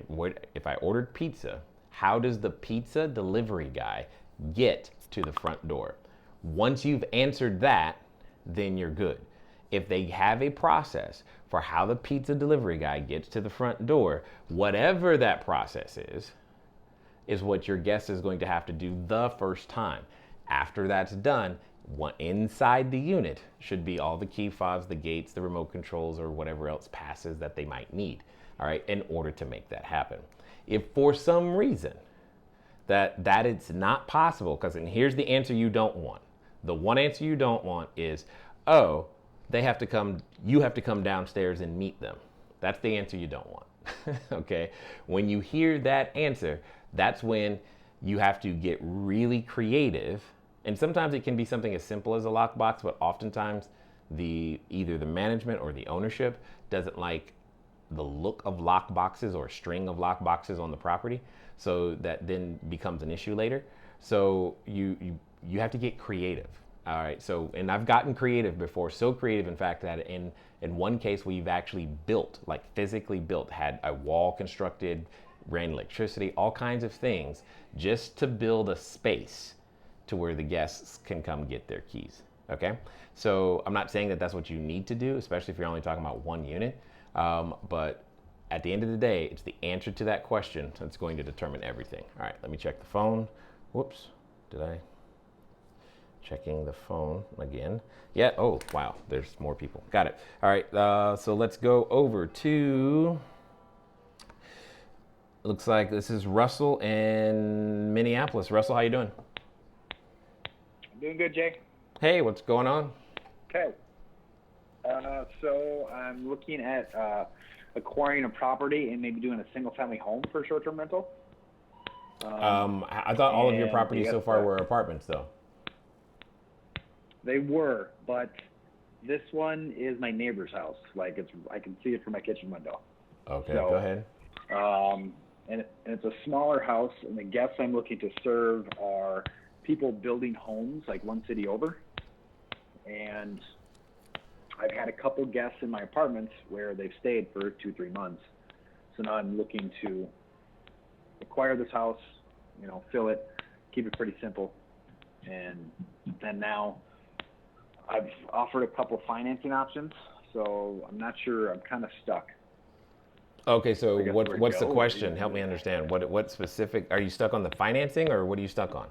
if I ordered pizza, how does the pizza delivery guy get to the front door? Once you've answered that, then you're good. If they have a process for how the pizza delivery guy gets to the front door, whatever that process is, is what your guest is going to have to do the first time. After that's done, inside the unit should be all the key fobs, the gates, the remote controls, or whatever else passes that they might need, all right, in order to make that happen. If for some reason that it's not possible, because here's the answer you don't want. The one answer you don't want is, oh, you have to come downstairs and meet them. That's the answer you don't want. Okay? When you hear that answer, that's when you have to get really creative. And sometimes it can be something as simple as a lockbox, but oftentimes either the management or the ownership doesn't like the look of lockboxes or a string of lockboxes on the property. So that then becomes an issue later. So you have to get creative. All right, so, and I've gotten creative before, so creative in fact that in one case we've actually built, like physically built, had a wall constructed, ran electricity, all kinds of things, just to build a space to where the guests can come get their keys, okay? So I'm not saying that that's what you need to do, especially if you're only talking about one unit, but at the end of the day, it's the answer to that question that's going to determine everything. All right, let me check the phone. Whoops, checking the phone again. Yeah, oh, wow, there's more people. Got it. All right, so let's go over to, looks like this is Russell in Minneapolis. Russell, how you doing? I'm doing good, Jay. Hey, what's going on? Okay. So I'm looking at acquiring a property and maybe doing a single-family home for short-term rental. I thought all of your properties so far were apartments, though. They were, but this one is my neighbor's house. Like I can see it from my kitchen window. Okay, so, go ahead. And it's a smaller house, and the guests I'm looking to serve are people building homes like one city over. And I've had a couple guests in my apartments where they've stayed for 2-3 months. So now I'm looking to acquire this house, fill it, keep it pretty simple. And then now I've offered a couple financing options, so I'm not sure. I'm kind of stuck. Okay, so what's the question? Help me understand. What specific, are you stuck on the financing, or what are you stuck on?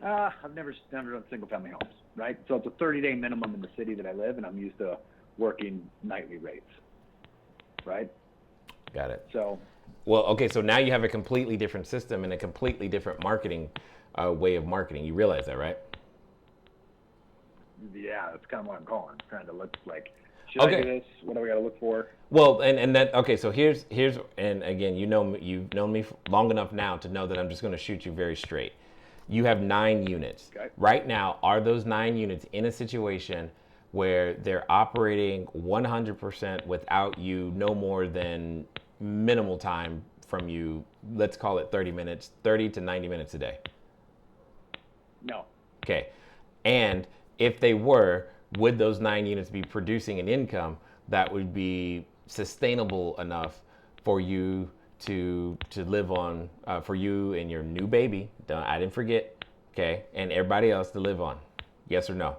I've never done single-family homes, right? So it's a 30-day minimum in the city that I live, and I'm used to working nightly rates, right? Got it. So. Well, okay, so now you have a completely different system and a completely different marketing way of marketing. You realize that, right? Yeah, that's kind of what I'm calling. I'm trying to look like, should I do this? What do we got to look for? Well, and that, okay, so here's, and again, you've known me long enough now to know that I'm just going to shoot you very straight. You have 9 units. Okay. Right now, are those 9 units in a situation where they're operating 100% without you no more than minimal time from you, let's call it 30 to 90 minutes a day? No. Okay. And if they were, would those 9 units be producing an income that would be sustainable enough for you to live on, for you and your new baby, I didn't forget, okay, and everybody else to live on? Yes or no?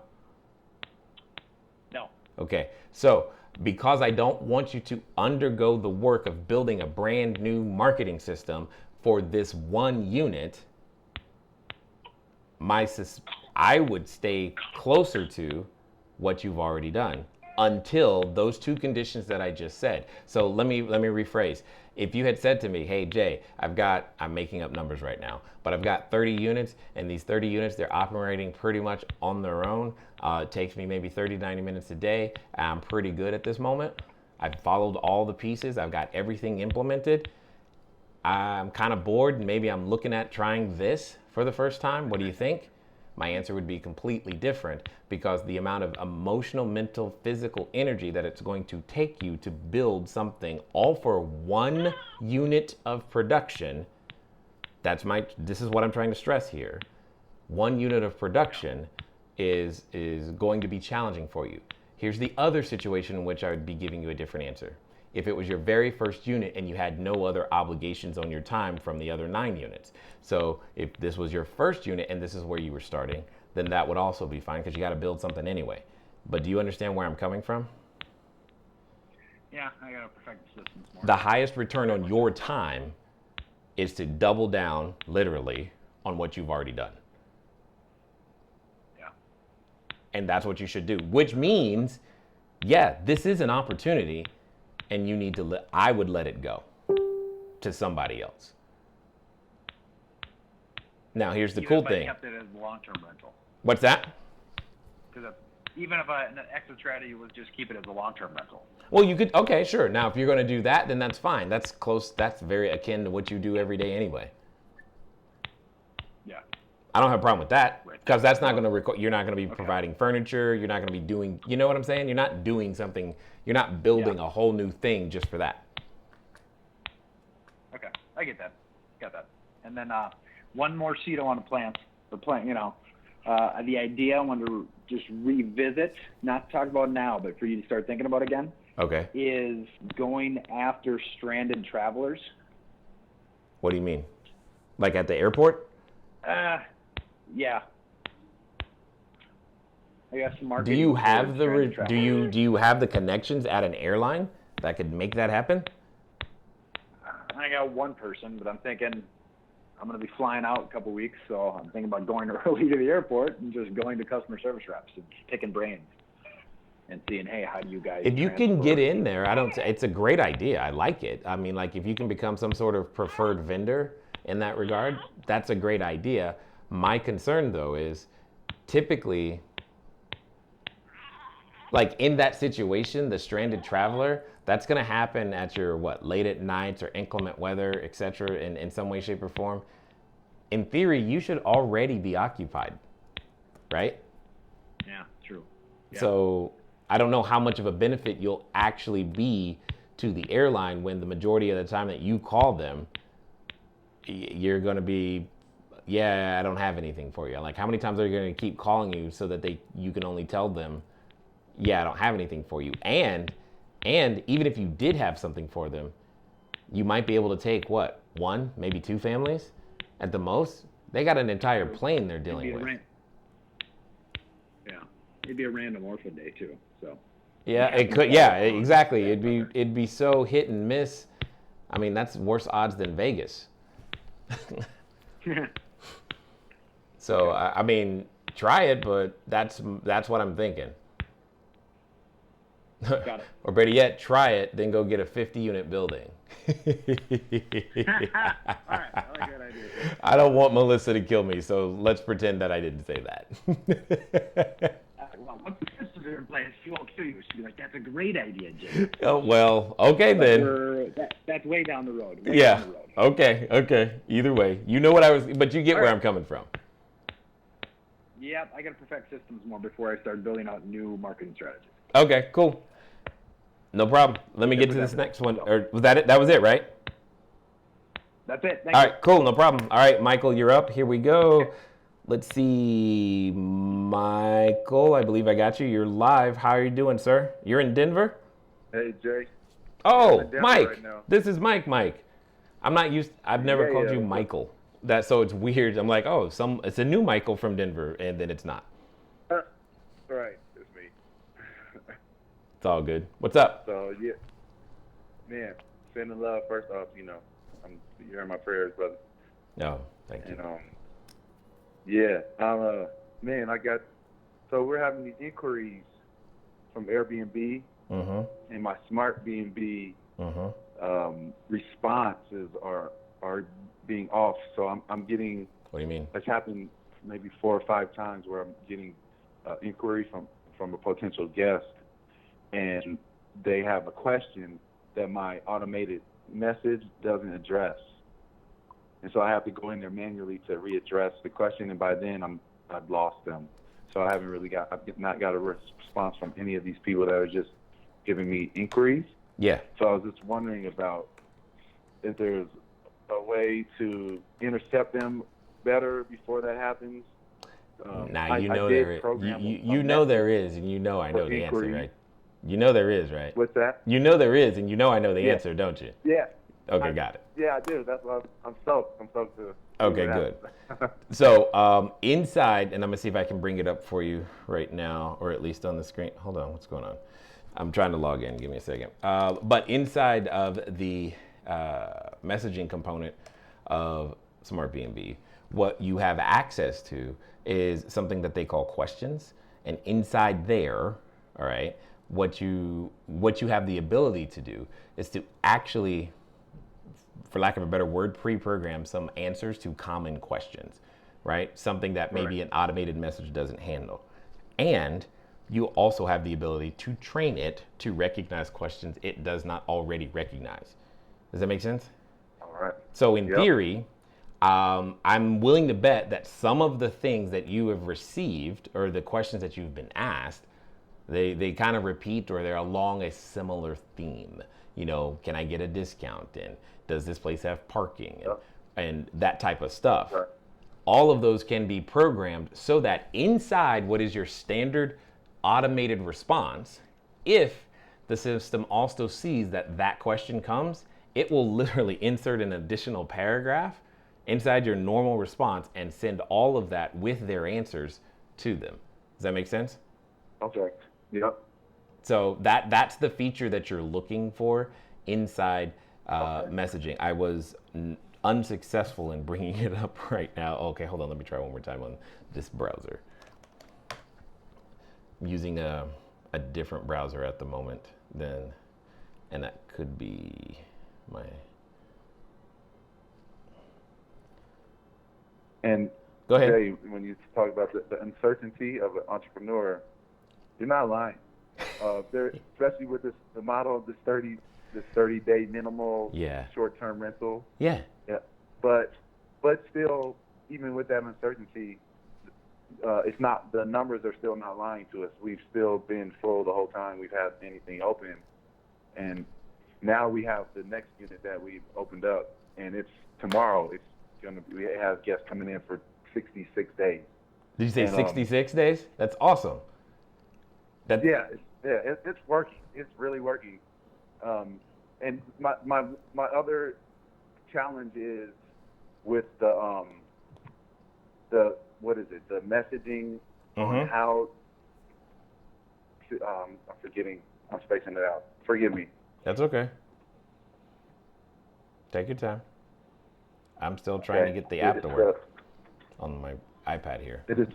No. Okay, so because I don't want you to undergo the work of building a brand new marketing system for this one unit, I would stay closer to what you've already done until those 2 conditions that I just said. So let me rephrase. If you had said to me, hey Jay, I'm making up numbers right now, but I've got 30 units, and these 30 units, they're operating pretty much on their own. It takes me maybe 30, 90 minutes a day. I'm pretty good at this moment. I've followed all the pieces. I've got everything implemented. I'm kind of bored, and maybe I'm looking at trying this for the first time. What do you think? My answer would be completely different, because the amount of emotional, mental, physical energy that it's going to take you to build something all for 1 unit of production, this is what I'm trying to stress here. 1 unit of production is going to be challenging for you. Here's the other situation in which I would be giving you a different answer. If it was your very first unit and you had no other obligations on your time from the other 9 units. So if this was your first unit and this is where you were starting, then that would also be fine, because you got to build something anyway. But do you understand where I'm coming from? Yeah, I got to perfect the systems more. The highest return on your time is to double down, literally, on what you've already done. Yeah. And that's what you should do, which means, yeah, this is an opportunity, and you need to I would let it go to somebody else. Now, here's the cool thing. Even if I kept it as long-term rental. What's that? Because even if an exit strategy was just keep it as a long-term rental. Well, you could, okay, sure. Now, if you're going to do that, then that's fine. That's close. That's very akin to what you do every day anyway. Yeah. I don't have a problem with that, because that's not going to you're not going to be providing furniture. You're not going to be doing, you know what I'm saying? You're not doing something, you're not building a whole new thing just for that. Okay, I get that. Got that. And then one more seed I want to plant. The idea I want to just revisit, not to talk about now, but for you to start thinking about again. Okay. Is going after stranded travelers. What do you mean? Like at the airport? Yeah. I guess Do you have do you have the connections at an airline that could make that happen? I got one person, but I'm thinking I'm going to be flying out in a couple weeks, so I'm thinking about going early to the airport and just going to customer service reps and picking brains and seeing, hey, how do you guys? If you can get in there, it's a great idea. I like it. I mean, like if you can become some sort of preferred vendor in that regard, that's a great idea. My concern though is typically, like in that situation, the stranded traveler, that's going to happen at your late at nights or inclement weather, etc. In some way, shape, or form. In theory, you should already be occupied, right? Yeah, true. Yeah. So I don't know how much of a benefit you'll actually be to the airline when the majority of the time that you call them, you're going to be, yeah, I don't have anything for you. Like how many times are you going to keep calling you so that you can only tell them, yeah, I don't have anything for you. And even if you did have something for them, you might be able to take one, maybe two families at the most. They got an entire plane they're dealing with. Yeah, maybe a random orphan day too. So. Yeah, it could. Yeah, exactly. It'd be so hit and miss. I mean, that's worse odds than Vegas. So I mean, try it, but that's what I'm thinking. Got it. Or better yet, try it, then go get a 50-unit building. All right, I like that idea. I don't want Melissa to kill me, so let's pretend that I didn't say that. Well, once the systems are in place, she won't kill you. She'll be like, "That's a great idea, Jim." Oh well, okay then. That's way down the road. Yeah. Down the road. Okay. Either way, you know what I was, but you get where I'm coming from. Yep, I got to perfect systems more before I start building out new marketing strategies. Okay, cool. No problem. Let me get to this next one. Or was that it? That was it, right? That's it. All right, cool. No problem. All right, Michael, you're up. Here we go. Let's see. Michael, I believe I got you. You're live. How are you doing, sir? You're in Denver? Hey, Jay. Oh, Mike. Right now. This is Mike. I've never called you Michael. So it's weird. I'm like, oh, it's a new Michael from Denver, and then it's not. Right. It's me. It's all good. What's up? So, yeah. Man, sending love first off, you're in my prayers, brother. No, thank you. And, man, so we're having these inquiries from Airbnb, and my smart B&B responses are being off. So I'm getting. What do you mean? That's happened maybe 4 or 5 times where I'm getting inquiry from a potential guest, and they have a question that my automated message doesn't address, and so I have to go in there manually to readdress the question, and by then I've lost them. So I've not got a response from any of these people that are just giving me inquiries. Yeah. So I was just wondering about if there's a way to intercept them better before that happens. There is. You know there is, and I know the answer, right? You know there is, right? What's that? You know there is, and I know the answer, don't you? Yeah. Okay, got it. Yeah, I do. That's why I'm stoked. to. Okay, good. So inside, and I'm gonna see if I can bring it up for you right now, or at least on the screen. Hold on, what's going on? I'm trying to log in. Give me a second. But inside of the messaging component of SmartBnB. What you have access to is something that they call questions. And inside there, all right, what you have the ability to do is to actually, for lack of a better word, pre-program some answers to common questions, right? Something that maybe an automated message doesn't handle. And you also have the ability to train it to recognize questions it does not already recognize. Does that make sense? All right. So in theory, I'm willing to bet that some of the things that you have received or the questions that you've been asked, they kind of repeat or they're along a similar theme. You know, can I get a discount? And does this place have parking? And that type of stuff. Right. All of those can be programmed so that inside what is your standard automated response, if the system also sees that that question comes, it will literally insert an additional paragraph inside your normal response and send all of that with their answers to them. Does that make sense? Okay. Yep. So that's the feature that you're looking for inside messaging. I was unsuccessful in bringing it up right now. Okay, hold on. Let me try one more time on this browser. I'm using a different browser at the moment and that could be my... And go ahead. Jay, when you talk about the uncertainty of an entrepreneur, you're not lying. Especially with the model of this 30-day minimal short-term rental. Yeah. But still, even with that uncertainty, it's not, the numbers are still not lying to us. We've still been full the whole time we've had anything open, and now we have the next unit that we've opened up, and it's tomorrow. It's we have guests coming in for 66 days. Did you say 66 days? That's awesome. It's working. It's really working. And my other challenge is with the what is it? The messaging on how to, I'm forgetting. I'm spacing it out. Forgive me. That's okay. Take your time. I'm still trying to get the app to work on my iPad here. It is.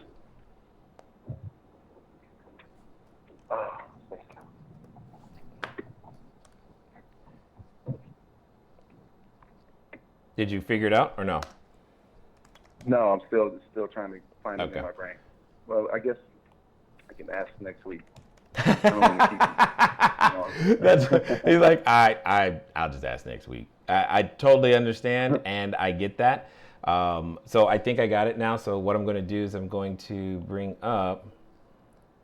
Did you figure it out or no? No, I'm still trying to find it in my brain. Well, I guess I can ask next week. I don't want to keep He's like, I'll just ask next week. I totally understand and I get that. So I think I got it now. So what I'm going to do is I'm going to bring up,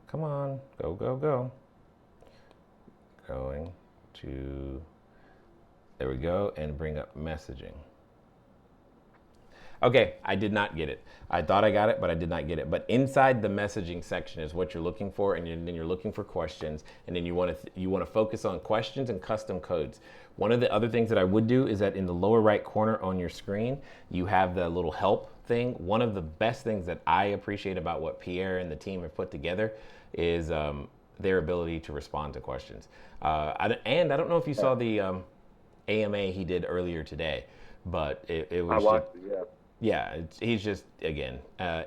come on, go. Going to, there we go, and bring up messaging. Okay, I did not get it. I thought I got it, but I did not get it. But inside the messaging section is what you're looking for, and then you're looking for questions, and then you want to focus on questions and custom codes. One of the other things that I would do is that in the lower right corner on your screen, you have the little help thing. One of the best things that I appreciate about what Pierre and the team have put together is their ability to respond to questions. And I don't know if you saw the AMA he did earlier today, but it was. I watched it, yeah. Yeah, he's just, again,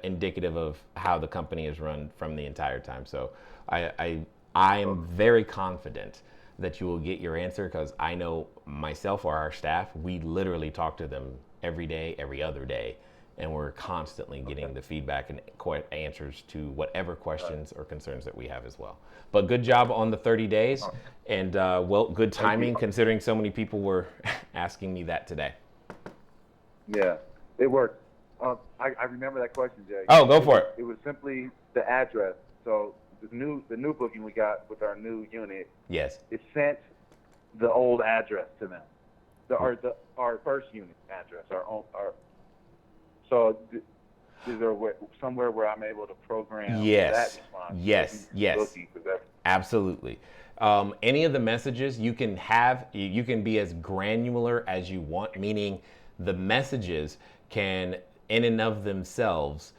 indicative of how the company is run from the entire time. So I am very confident that you will get your answer, because I know myself or our staff, we literally talk to them every day, every other day, and we're constantly getting the feedback and answers to whatever questions or concerns that we have as well. But good job on the 30 days, and good timing considering so many people were asking me that today. Yeah. It worked. I remember that question, Jay. Oh, go for it. It was simply the address. So the new booking we got with our new unit. Yes. It sent the old address to them. Our first unit address. So is there somewhere where I'm able to program that response? Yes. Absolutely. Any of the messages you can be as granular as you want, meaning the messages can, in and of themselves,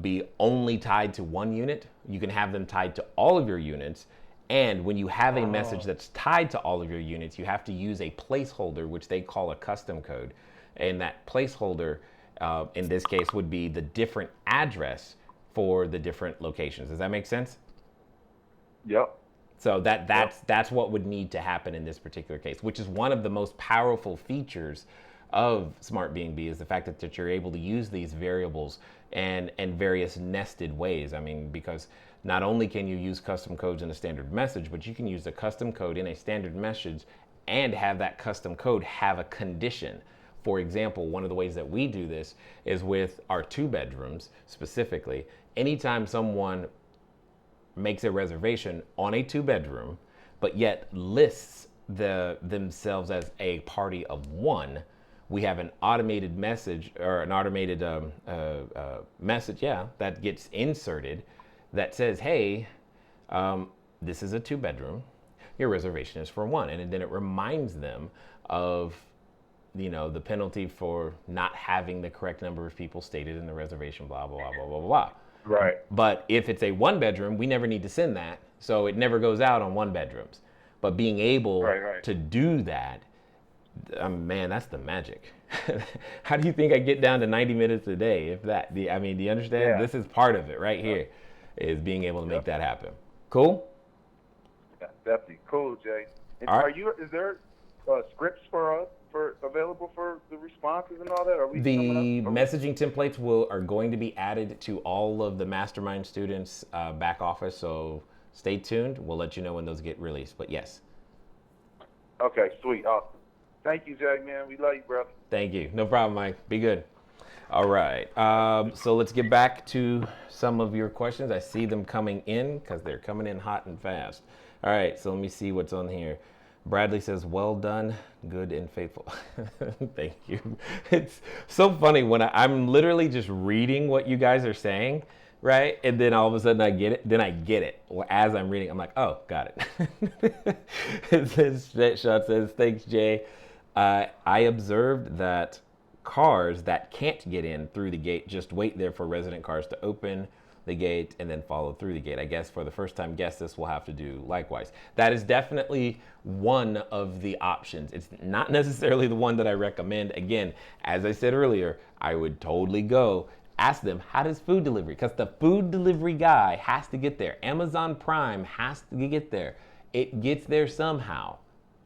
be only tied to one unit. You can have them tied to all of your units. And when you have a message that's tied to all of your units, you have to use a placeholder, which they call a custom code. And that placeholder, in this case, would be the different address for the different locations. Does that make sense? Yep. So that's what would need to happen in this particular case, which is one of the most powerful features of Smart B&B, is the fact that you're able to use these variables and various nested ways. I mean, because not only can you use custom codes in a standard message, but you can use a custom code in a standard message and have that custom code have a condition. For example, one of the ways that we do this is with our 2 bedrooms specifically. Anytime someone makes a reservation on a 2 bedroom, but yet lists themselves as a party of 1, we have an automated message, or an automated message, that gets inserted that says, hey, this is a 2 bedroom, your reservation is for 1. And then it reminds them of, the penalty for not having the correct number of people stated in the reservation, blah, blah, blah, blah, blah, blah. Right. But if it's a 1 bedroom, we never need to send that. So it never goes out on 1 bedrooms. But being able to do that, man, that's the magic. How do you think I get down to 90 minutes a day? If that, do you understand? Yeah. This is part of it right here, is being able to make that happen. Cool? Yeah, definitely. Cool, Jay. And All right. is there scripts for us available for the responses and all that? Are we The messaging templates are going to be added to all of the mastermind students' back office, so stay tuned. We'll let you know when those get released, but yes. Okay, sweet. Awesome. Thank you, Jay, man. We love you, brother. Thank you. No problem, Mike. Be good. All right. So let's get back to some of your questions. I see them coming in because they're coming in hot and fast. All right. So let me see what's on here. Bradley says, well done, good and faithful. Thank you. It's so funny when I'm literally just reading what you guys are saying, right? And then all of a sudden I get it. Then I get it. As I'm reading, I'm like, oh, got it. Shot says, thanks, Jay. I observed that cars that can't get in through the gate just wait there for resident cars to open the gate and then follow through the gate. I guess for the first time guests, this will have to do likewise. That is definitely one of the options. It's not necessarily the one that I recommend. Again, as I said earlier, I would totally go ask them, how does food delivery? Because the food delivery guy has to get there. Amazon Prime has to get there. It gets there somehow.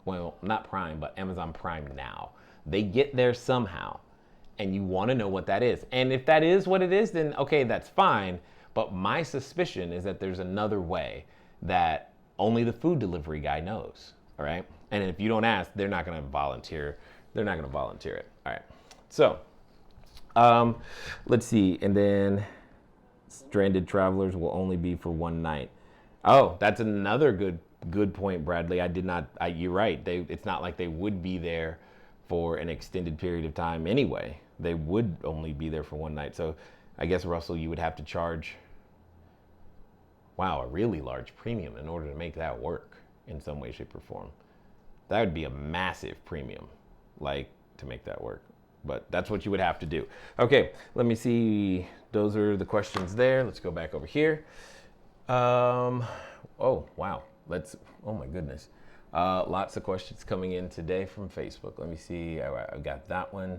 Well, not Prime, but Amazon Prime Now. They get there somehow. And you want to know what that is. And if that is what it is, then okay, that's fine. But my suspicion is that there's another way that only the food delivery guy knows. All right. And if you don't ask, they're not going to volunteer. They're not going to volunteer it. All right. So let's see. And then stranded travelers will only be for 1 night. Oh, that's another good point, Bradley. You're right. It's not like they would be there for an extended period of time anyway. They would only be there for 1 night. So I guess, Russell, you would have to charge, a really large premium in order to make that work in some way, shape, or form. That would be a massive premium, to make that work. But that's what you would have to do. Okay, let me see. Those are the questions there. Let's go back over here. Oh, wow. Oh my goodness. Lots of questions coming in today from Facebook. Let me see. I've got that one.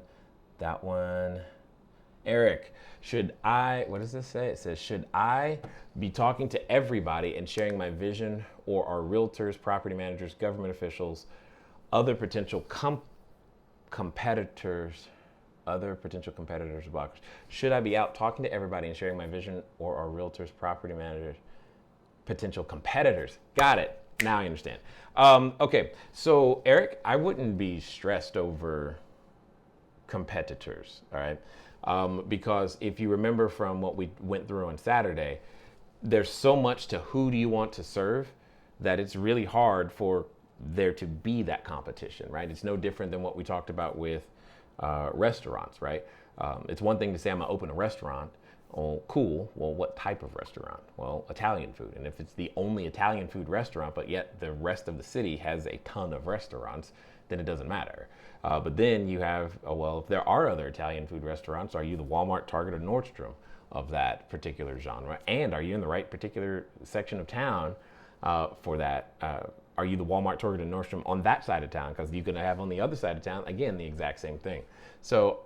Eric, what does this say? It says, should I be talking to everybody and sharing my vision, or are realtors, property managers, government officials, other potential competitors, blockers? Should I be out talking to everybody and sharing my vision, or are realtors, property managers, potential competitors? Got it. Now I understand. Okay, so Eric, I wouldn't be stressed over competitors, all right? Because if you remember from what we went through on Saturday, there's so much to who do you want to serve that it's really hard for there to be that competition, right? It's no different than what we talked about with restaurants, right? It's one thing to say I'm gonna open a restaurant. Oh, cool. Well, what type of restaurant? Well, Italian food. And if it's the only Italian food restaurant, but yet the rest of the city has a ton of restaurants, then it doesn't matter. But then you have, if there are other Italian food restaurants, are you the Walmart, Target, or Nordstrom of that particular genre? And are you in the right particular section of town for that are you the Walmart, Target, and Nordstrom on that side of town? Because you can have on the other side of town, again, the exact same thing. So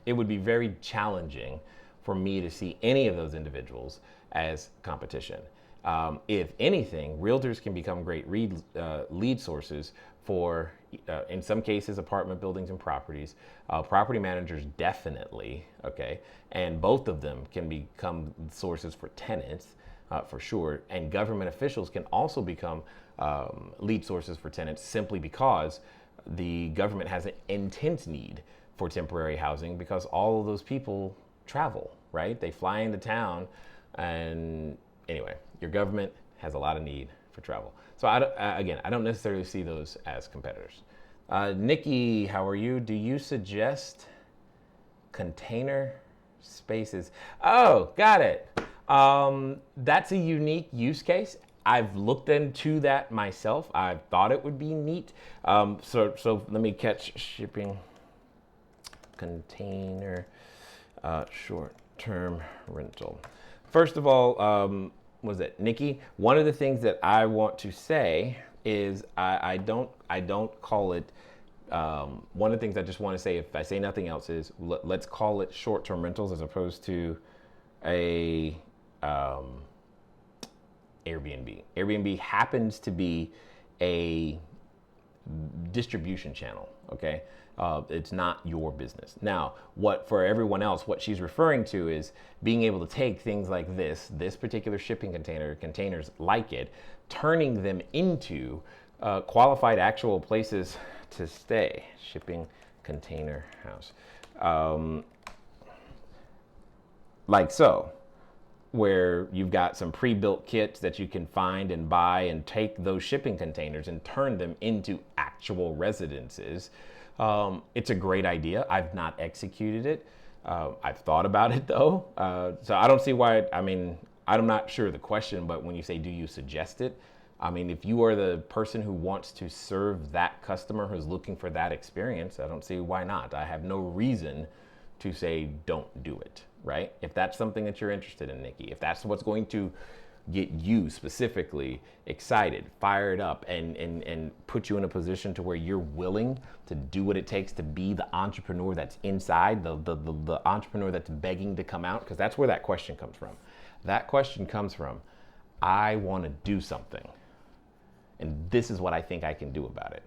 it would be very challenging for me to see any of those individuals as competition. If anything, realtors can become great lead sources for, in some cases, apartment buildings and properties. Property managers definitely, okay? And both of them can become sources for tenants, for sure. And government officials can also become lead sources for tenants simply because the government has an intense need for temporary housing because all of those people travel, right? They fly into town, and anyway, your government has a lot of need for travel. So I don't necessarily see those as competitors. Nikki, how are you? Do you suggest container spaces? Oh, got it. That's a unique use case. I've looked into that myself. I thought it would be neat. So let me catch shipping container short-term rental. First of all, was it Nikki? One of the things that I want to say is I don't call it. One of the things I just want to say, if I say nothing else, is let's call it short-term rentals as opposed to a Airbnb. Airbnb happens to be a distribution channel, okay? It's not your business. Now, for everyone else, what she's referring to is being able to take things like this particular shipping container, containers like it, turning them into qualified actual places to stay. Shipping container house. Like so, where you've got some pre-built kits that you can find and buy and take those shipping containers and turn them into actual residences. It's a great idea. I've not executed it. I've thought about it though. So I don't see why, I'm not sure of the question, but when you say, do you suggest it? If you are the person who wants to serve that customer who's looking for that experience, I don't see why not. I have no reason to say don't do it, right? If that's something that you're interested in, Nikki, if that's what's going to get you specifically excited, fired up, and put you in a position to where you're willing to do what it takes to be the entrepreneur that's inside, the entrepreneur that's begging to come out, because that's where that question comes from. That question comes from, I want to do something, and this is what I think I can do about it.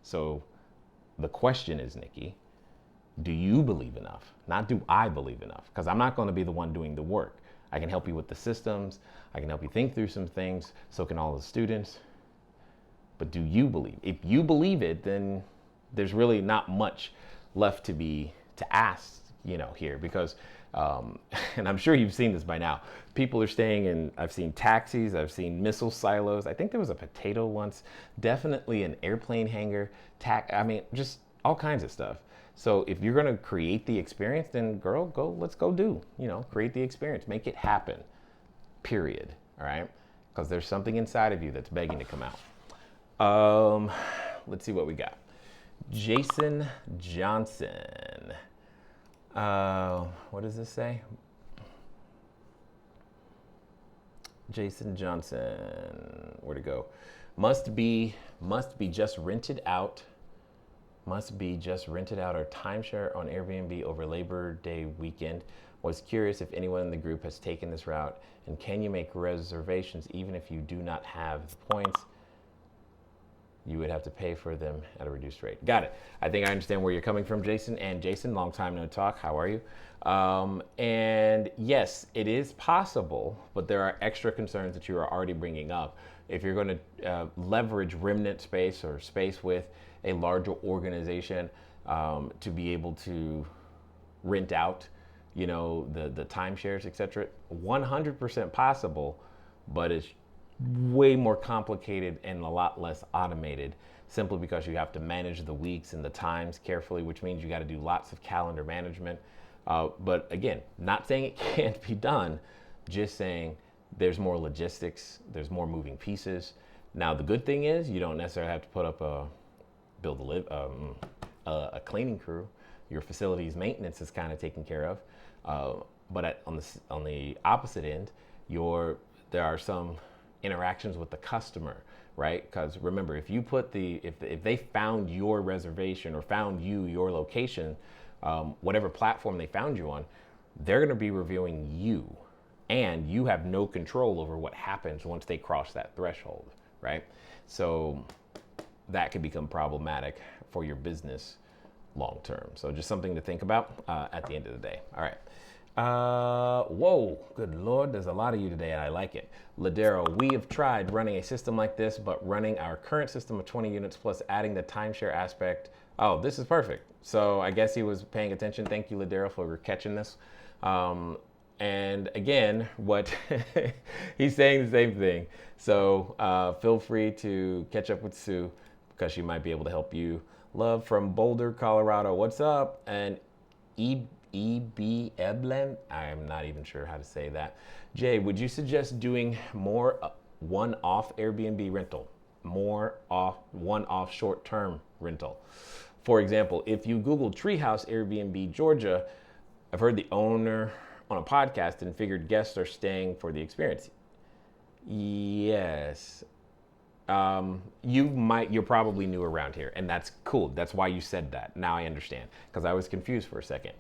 So the question is, Nikki, do you believe enough? Not do I believe enough? Because I'm not going to be the one doing the work. I can help you with the systems. I can help you think through some things. So can all the students. But do you believe? If you believe it, then there's really not much left to ask, here, because, and I'm sure you've seen this by now. People are staying in, I've seen taxis, I've seen missile silos. I think there was a potato once, definitely an airplane hangar, just all kinds of stuff. So if you're going to create the experience, then girl, let's go create the experience, make it happen, period. All right. Because there's something inside of you that's begging to come out. Let's see what we got. Jason Johnson. What does this say? Jason Johnson, where'd it go? Must be just rented out or timeshare on Airbnb over Labor Day weekend. Was curious if anyone in the group has taken this route, and can you make reservations even if you do not have the points? You would have to pay for them at a reduced rate. Got it. I think I understand where you're coming from, Jason. And Jason, long time no talk. How are you? And yes, it is possible, but there are extra concerns that you are already bringing up. If you're going to leverage remnant space or space with a larger organization to be able to rent out, the timeshares, etc., 100% possible, but it's way more complicated and a lot less automated, simply because you have to manage the weeks and the times carefully, which means you got to do lots of calendar management. But again, not saying it can't be done, just saying there's more logistics, there's more moving pieces. Now, the good thing is you don't necessarily have to put up a cleaning crew. Your facility's maintenance is kind of taken care of. But on the opposite end, there are some interactions with the customer right? Because remember, if you put if they found your reservation or found your location, whatever platform they found you on, they're going to be reviewing you, and you have no control over what happens once they cross that threshold, right? So that could become problematic for your business long term. So just something to think about at the end of the day. All right. Whoa, good Lord, there's a lot of you today and I like it. Ladero, we have tried running a system like this, but running our current system of 20 units plus adding the timeshare aspect. Oh, this is perfect. So I guess he was paying attention. Thank you, Ladero, for catching this. And again, what he's saying the same thing. So feel free to catch up with Sue because she might be able to help you. Love from Boulder, Colorado. What's up? And E.B. Eblem, I'm not even sure how to say that. Jay, would you suggest doing more one-off Airbnb rental? More one-off short-term rental? For example, if you Google Treehouse Airbnb Georgia, I've heard the owner on a podcast and figured guests are staying for the experience. Yes. You're probably new around here, and that's cool. That's why you said that. Now I understand, because I was confused for a second.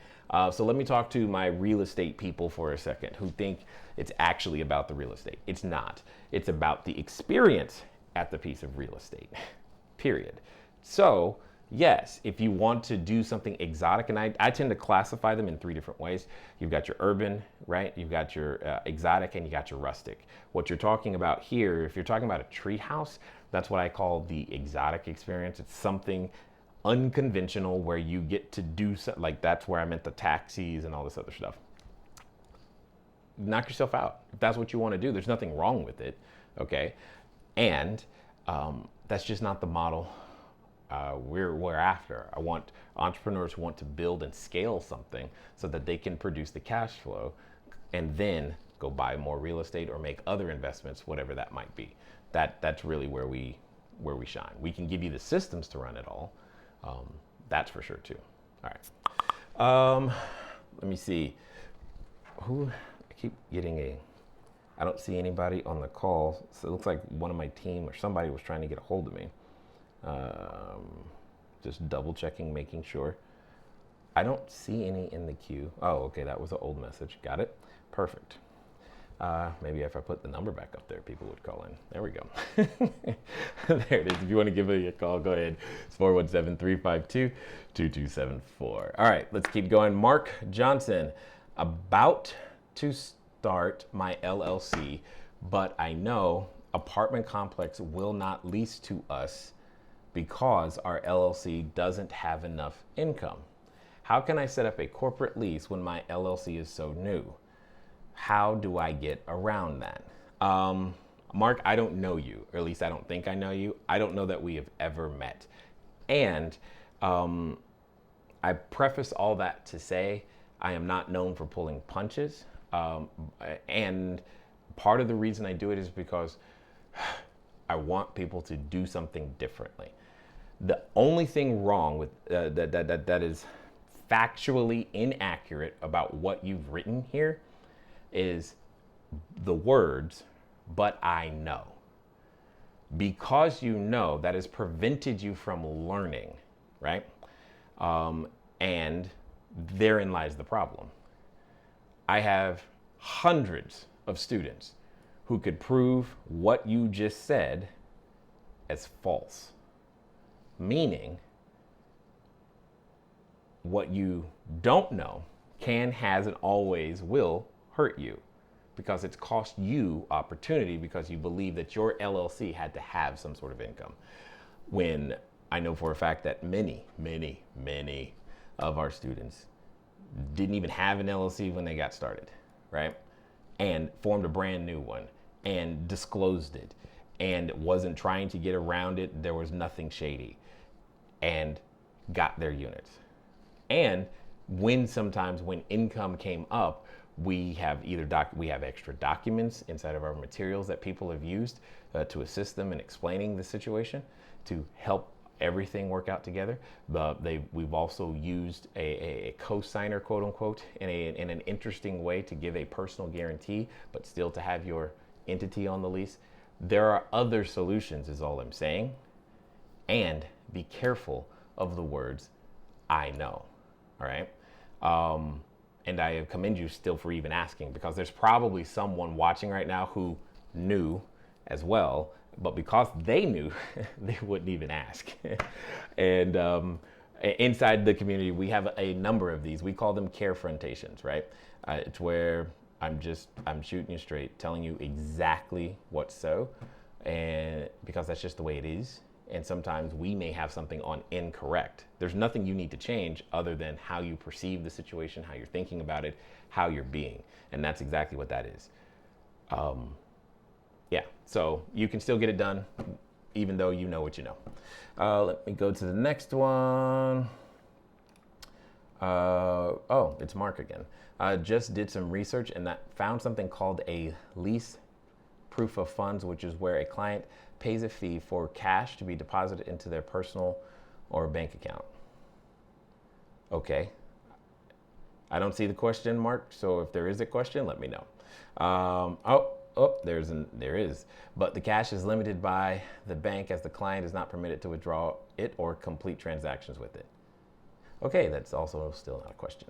So let me talk to my real estate people for a second who think it's actually about the real estate. It's not. It's about the experience at the piece of real estate, period. So yes, if you want to do something exotic, and I tend to classify them in 3 different ways. You've got your urban, right? You've got your exotic, and you got your rustic. What you're talking about here, if you're talking about a tree house, that's what I call the exotic experience. It's something unconventional where you get to do like that's where I meant the taxis and all this other stuff. Knock yourself out. If that's what you want to do, there's nothing wrong with it, okay? And that's just not the model we're after. I want entrepreneurs who want to build and scale something so that they can produce the cash flow and then go buy more real estate or make other investments, whatever that might be. That's really where we shine. We can give you the systems to run it all. That's for sure too. All right. Let me see. I keep getting I don't see anybody on the call. So it looks like one of my team or somebody was trying to get a hold of me. Just double checking, making sure. I don't see any in the queue. Oh, okay, that was an old message. Got it. Perfect. Maybe if I put the number back up there, people would call in. There we go. There it is. If you want to give me a call, go ahead. It's 417-352-2274. All right, let's keep going. Mark Johnson, about to start my LLC, but I know apartment complex will not lease to us because our LLC doesn't have enough income. How can I set up a corporate lease when my LLC is so new? How do I get around that? Mark, I don't know you, or at least I don't think I know you. I don't know that we have ever met. And I preface all that to say I am not known for pulling punches. And part of the reason I do it is because I want people to do something differently. The only thing wrong with that is factually inaccurate about what you've written here is the words, but I know. Because you know, that has prevented you from learning, right? And therein lies the problem. I have hundreds of students who could prove what you just said as false. Meaning, what you don't know can, has, and always will hurt you because it's cost you opportunity because you believe that your LLC had to have some sort of income. When I know for a fact that many of our students didn't even have an LLC when they got started, right? And formed a brand new one and disclosed it and wasn't trying to get around it. There was nothing shady and got their units. And sometimes when income came up, we have extra documents inside of our materials that people have used to assist them in explaining the situation to help everything work out together. We've also used a co-signer, quote unquote, in an interesting way to give a personal guarantee, but still to have your entity on the lease. There are other solutions is all I'm saying. And be careful of the words, I know, all right? And I commend you still for even asking, because there's probably someone watching right now who knew as well, but because they knew, they wouldn't even ask. And inside the community, we have a number of these. We call them carefrontations, right? It's where I'm shooting you straight, telling you exactly what's so, and because that's just the way it is. And sometimes we may have something on incorrect. There's nothing you need to change other than how you perceive the situation, how you're thinking about it, how you're being. And that's exactly what that is. Yeah, so you can still get it done even though you know what you know. Let me go to the next one. Oh, it's Mark again. Just did some research and found something called a lease proof of funds, which is where a client pays a fee for cash to be deposited into their personal or bank account. Okay. I don't see the question, Mark. So if there is a question, let me know. There is. But the cash is limited by the bank as the client is not permitted to withdraw it or complete transactions with it. Okay, that's also still not a question.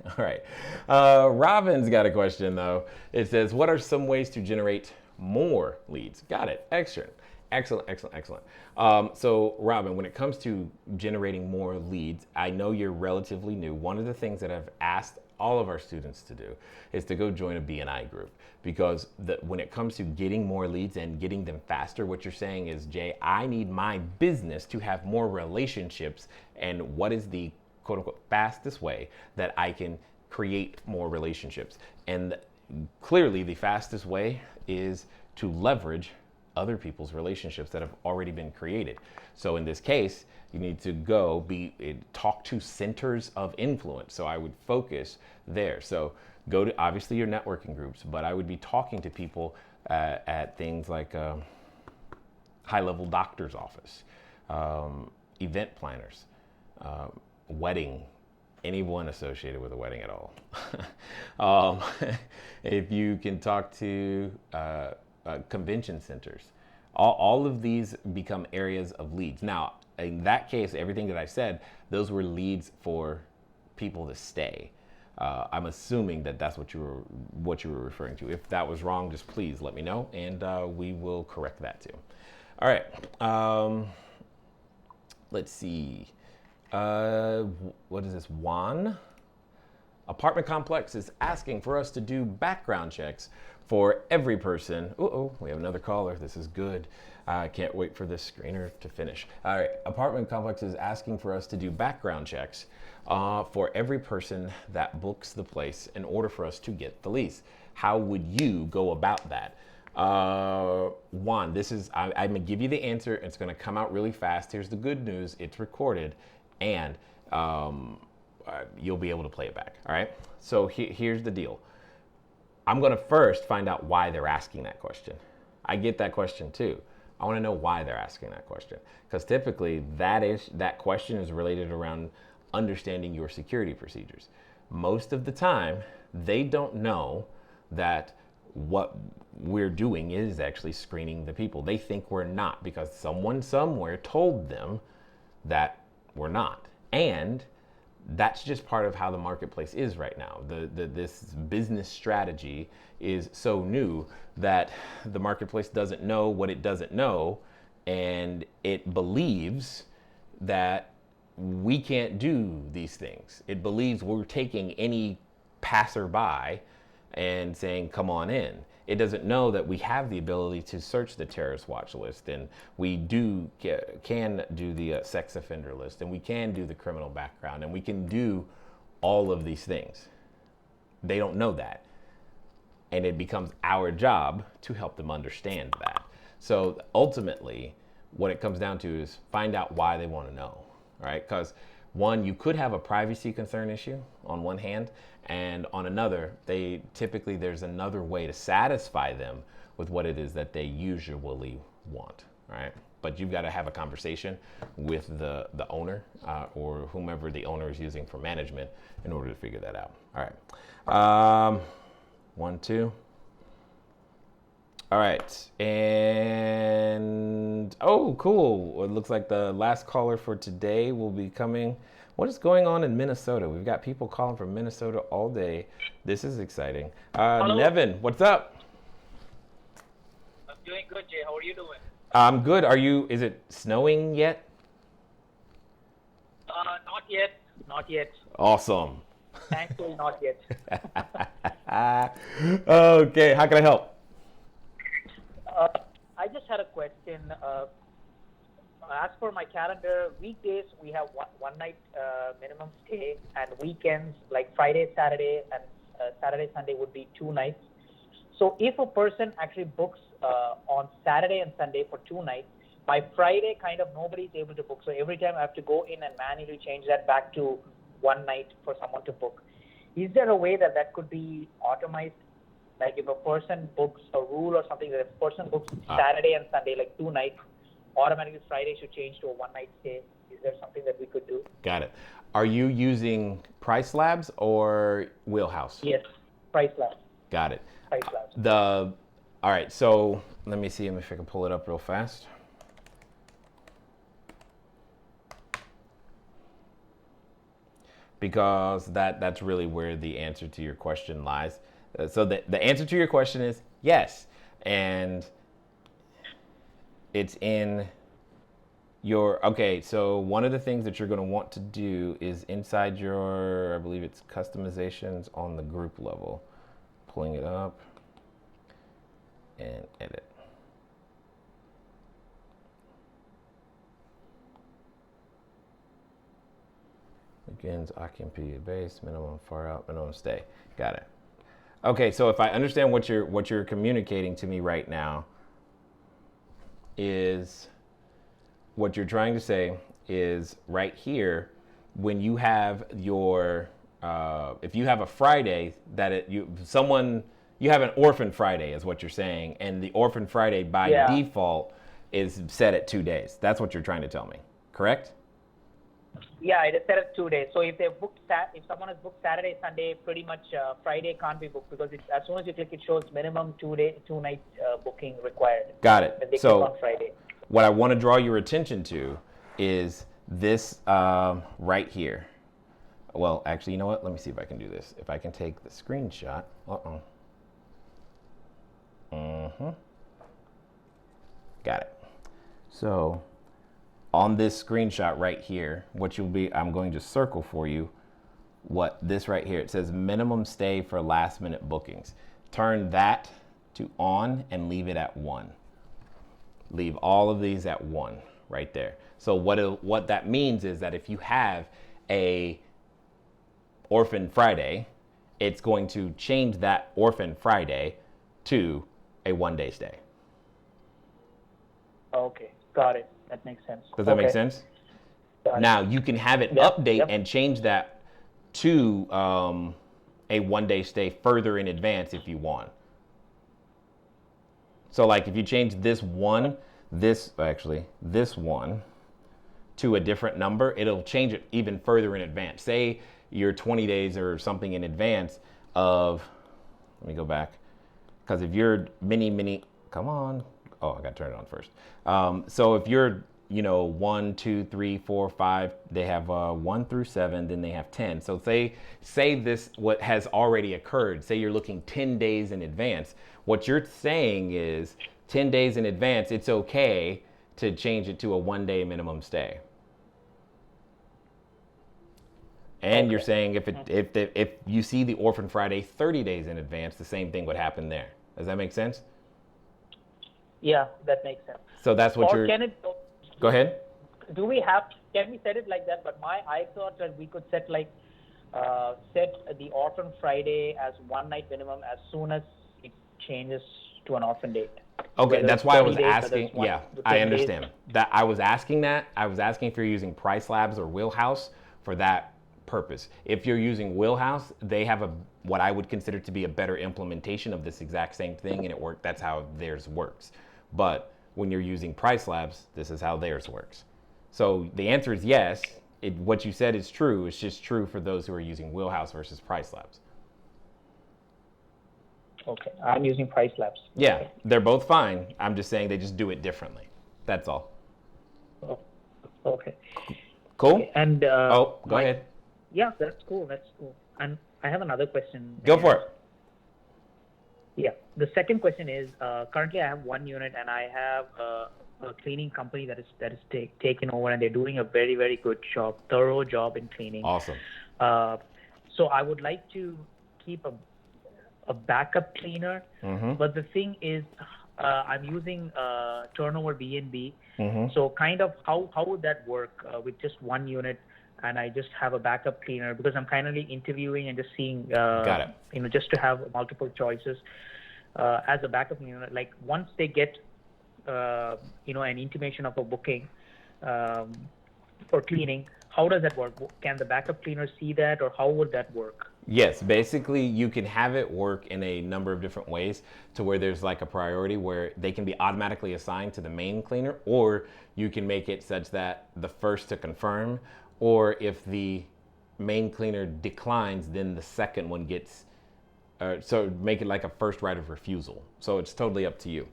All right. Robin's got a question though. It says, what are some ways to generate more leads? Got it. Excellent. So Robin, when it comes to generating more leads, I know you're relatively new. One of the things that I've asked all of our students to do is to go join a BNI group, because when it comes to getting more leads and getting them faster, what you're saying is, Jay, I need my business to have more relationships. And what is the quote unquote fastest way that I can create more relationships? And clearly the fastest way is to leverage other people's relationships that have already been created. So in this case, you need to talk to centers of influence. So I would focus there. So go to obviously your networking groups, but I would be talking to people at things like high-level doctor's office, event planners, wedding, anyone associated with a wedding at all. If you can talk to convention centers, all of these become areas of leads. Now, in that case, everything that I said, those were leads for people to stay. I'm assuming that that's what you were referring to. If that was wrong, just please let me know, and we will correct that too. All right. Let's see. What is this? Juan? Apartment complex is asking for us to do background checks for every person. We have another caller. This is good. I can't wait for this screener to finish. All right, apartment complex is asking for us to do background checks for every person that books the place in order for us to get the lease. How would you go about that? Juan, I'm gonna give you the answer. It's gonna come out really fast. Here's the good news. It's recorded, and you'll be able to play it back. All right, so here's the deal. I'm gonna first find out why they're asking that question. I get that question too. I wanna know why they're asking that question, because typically that question is related around understanding your security procedures. Most of the time, they don't know that what we're doing is actually screening the people. They think we're not, because someone somewhere told them that we're not. And that's just part of how the marketplace is right now. This business strategy is so new that the marketplace doesn't know what it doesn't know, and it believes that we can't do these things. It believes we're taking any passerby and saying, come on in. It doesn't know that we have the ability to search the terrorist watch list, and we can do the sex offender list, and we can do the criminal background, and we can do all of these things. They don't know that. And it becomes our job to help them understand that. So ultimately, what it comes down to is find out why they want to know, right? Because one, you could have a privacy concern issue on one hand, and on another, there's another way to satisfy them with what it is that they usually want, right? But you've got to have a conversation with the owner or whomever the owner is using for management in order to figure that out. All right. 1, 2. All right, and oh, cool. It looks like the last caller for today will be coming. What is going on in Minnesota? We've got people calling from Minnesota all day. This is exciting. Nevin, what's up? I'm doing good, Jay. How are you doing? I'm good. Is it snowing yet? Not yet. Not yet. Awesome. Thankfully, not yet. Okay, how can I help? I just had a question. As for my calendar, weekdays we have one night minimum stay, and weekends like Friday, Saturday, and Saturday, Sunday would be 2 nights. So if a person actually books on Saturday and Sunday for 2 nights, by Friday, kind of nobody's able to book. So every time I have to go in and manually change that back to 1 night for someone to book. Is there a way that could be automized? Like if a person books a rule or something, that if a person books Saturday and Sunday, like 2 nights, automatically Friday should change to a 1 night stay. Is there something that we could do? Got it. Are you using Price Labs or Wheelhouse? Yes, Price Labs. Got it. Price Labs. All right, so let me see if I can pull it up real fast. Because that's really where the answer to your question lies. So the answer to your question is yes. And it's in your, okay, so one of the things that you're going to want to do is inside your, I believe it's customizations on the group level. Pulling it up and edit. Begins occupancy base, minimum far out, minimum stay. Got it. Okay, so if I understand what you're communicating to me right now is what you're trying to say is right here when you have your if you have a Friday that you have an Orphan Friday is what you're saying, and the Orphan Friday by default is set at 2 days. That's what you're trying to tell me, correct? Yeah, it is set at 2 days. So if they booked if someone has booked Saturday, Sunday, pretty much Friday can't be booked because as soon as you click, it shows minimum 2 night booking required. Got it. When they So click on Friday. What I want to draw your attention to is this right here. Well, actually, you know what? Let me see if I can do this. If I can take the screenshot. Got it. So on this screenshot right here, I'm going to circle for you what this right here, it says minimum stay for last minute bookings. Turn that to on and leave it at 1. Leave all of these at 1 right there. So what that means is that if you have a Orphan Friday, it's going to change that Orphan Friday to a 1 day stay. Okay, got it. That makes sense. Does that make sense? Now you can have it update and change that to a 1 day stay further in advance if you want. So like if you change this one to a different number, it'll change it even further in advance. Say you're 20 days or something in advance of, let me go back. Because if you're come on. Oh, I got to turn it on first. So if you're, 1, 2, 3, 4, 5, they have 1 through 7, then they have 10. So say this, what has already occurred, say you're looking 10 days in advance. What you're saying is 10 days in advance, it's okay to change it to a 1 day minimum stay. And you're saying if you see the Orphan Friday 30 days in advance, the same thing would happen there. Does that make sense? Yeah, that makes sense. So that's what or you're. Go ahead. Can we set it like that? But I thought that we could set set the Orphan Friday as 1 night minimum as soon as it changes to an orphan date. Okay, Whether that's why I was days, asking. Yeah, I understand. Days. That I was asking that. I was asking if you're using Price Labs or Wheelhouse for that purpose. If you're using Wheelhouse, they have what I would consider to be a better implementation of this exact same thing, and that's how theirs works. But when you're using Price Labs, this is how theirs works. So the answer is yes. What you said is true. It's just true for those who are using Wheelhouse versus Price Labs. Okay, I'm using Price Labs. Yeah, Okay. they're both fine. I'm just saying they just do it differently. That's all. Oh, okay. Cool? Okay, and Go ahead. Yeah, that's cool. That's cool. And I have another question. Go for it. Yeah. The second question is, currently I have one unit and I have a cleaning company that is taken over, and they're doing a very, very good job, thorough job in cleaning. Awesome. So I would like to keep a backup cleaner, but the thing is, I'm using Turnover B&B. So kind of how would that work with just one unit, and I just have a backup cleaner, because I'm kindly interviewing and just seeing, Got it. Just to have multiple choices as a backup cleaner. Like once they get, an intimation of a booking for cleaning, how does that work? Can the backup cleaner see that, or how would that work? Yes, basically you can have it work in a number of different ways to where there's like a priority where they can be automatically assigned to the main cleaner, or you can make it such that the first to confirm, or if the main cleaner declines, then the second one gets, so make it like a first right of refusal. So it's totally up to you.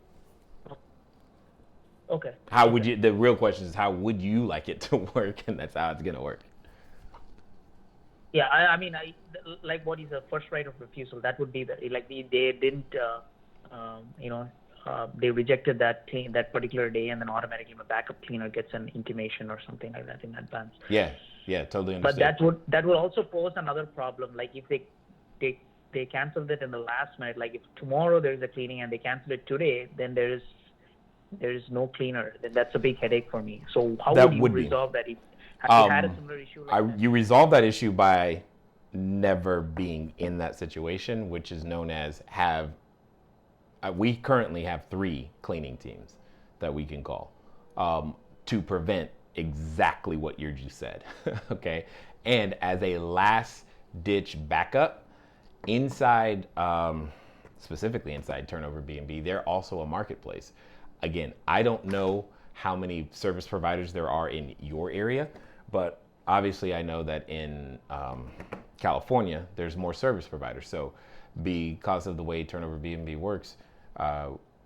Okay. How would you, the real question is, how would you like it to work? And that's how it's going to work. Yeah, I mean, like, what is a first right of refusal? That would be they didn't, they rejected that particular day, and then automatically the backup cleaner gets an intimation or something like that in advance. Yeah, totally understand. But that would also pose another problem. Like if they canceled it in the last minute, like if tomorrow there is a cleaning and they cancel it today, then there is no cleaner. Then that's a big headache for me. So how would you resolve that? Have you had a similar issue like that? You resolve that issue by never being in that situation, which is known as we currently have 3 cleaning teams that we can call to prevent exactly what you just said. Okay. And as a last ditch backup, inside, specifically inside Turnover B&B, they're also a marketplace. Again, I don't know how many service providers there are in your area, but obviously I know that in California, there's more service providers. So because of the way Turnover B&B works,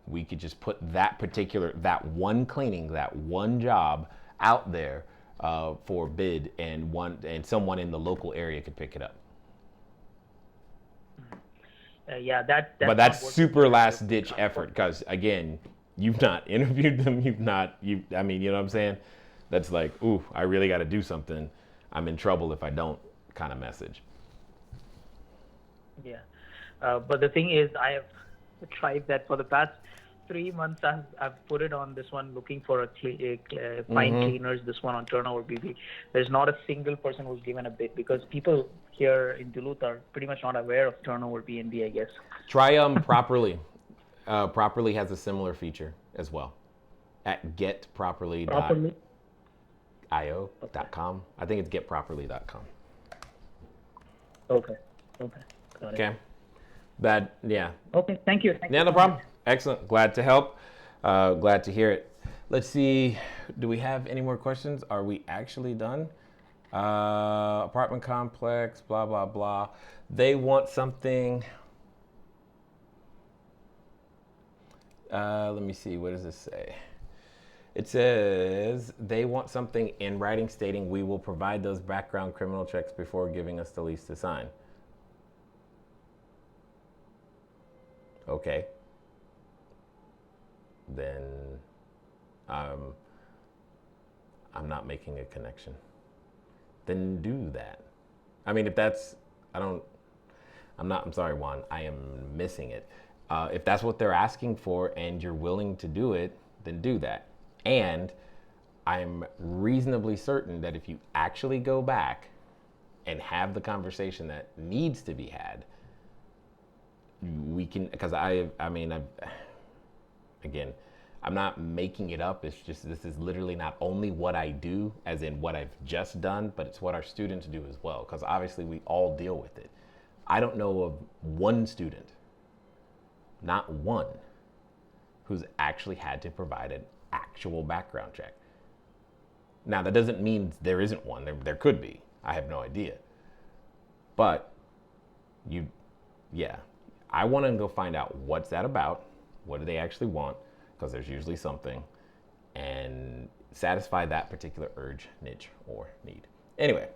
we could just put that one cleaning, that one job out there for bid, and someone in the local area could pick it up. Yeah, but that's super last ditch effort, because again, you've not interviewed them. I mean, you know what I'm saying? That's like, ooh, I really got to do something. I'm in trouble if I don't kind of message. Yeah. But the thing is, I have tried that for the past 3 months. I've put it on this one, looking for find cleaners, this one on Turnover BB. There's not a single person who's given a bid, because people here in Duluth are pretty much not aware of Turnover B&B, I guess. Try Properly. Properly has a similar feature as well at getproperly.io.com. I think it's getproperly.com. Okay. Got it. Okay. Yeah. Okay, thank you. Yeah, no problem. Excellent. Glad to help. Glad to hear it. Let's see. Do we have any more questions? Are we actually done? Apartment complex, blah, blah, blah. They want something. Let me see. What does this say? It says they want something in writing stating we will provide those background criminal checks before giving us the lease to sign. Okay. Then I'm not making a connection. Then do that. I mean, if that's, I'm sorry, Juan, I am missing it. If that's what they're asking for and you're willing to do it, then do that. And I'm reasonably certain that if you actually go back and have the conversation that needs to be had, we can, because again, I'm not making it up. It's just, this is literally not only what I do, as in what I've just done, but it's what our students do as well. Because obviously we all deal with it. I don't know of one student, not one, who's actually had to provide an actual background check. Now, that doesn't mean there isn't one. There could be. I have no idea. But I want to go find out what's that about, what do they actually want, because there's usually something, and satisfy that particular urge, niche, or need. Anyway,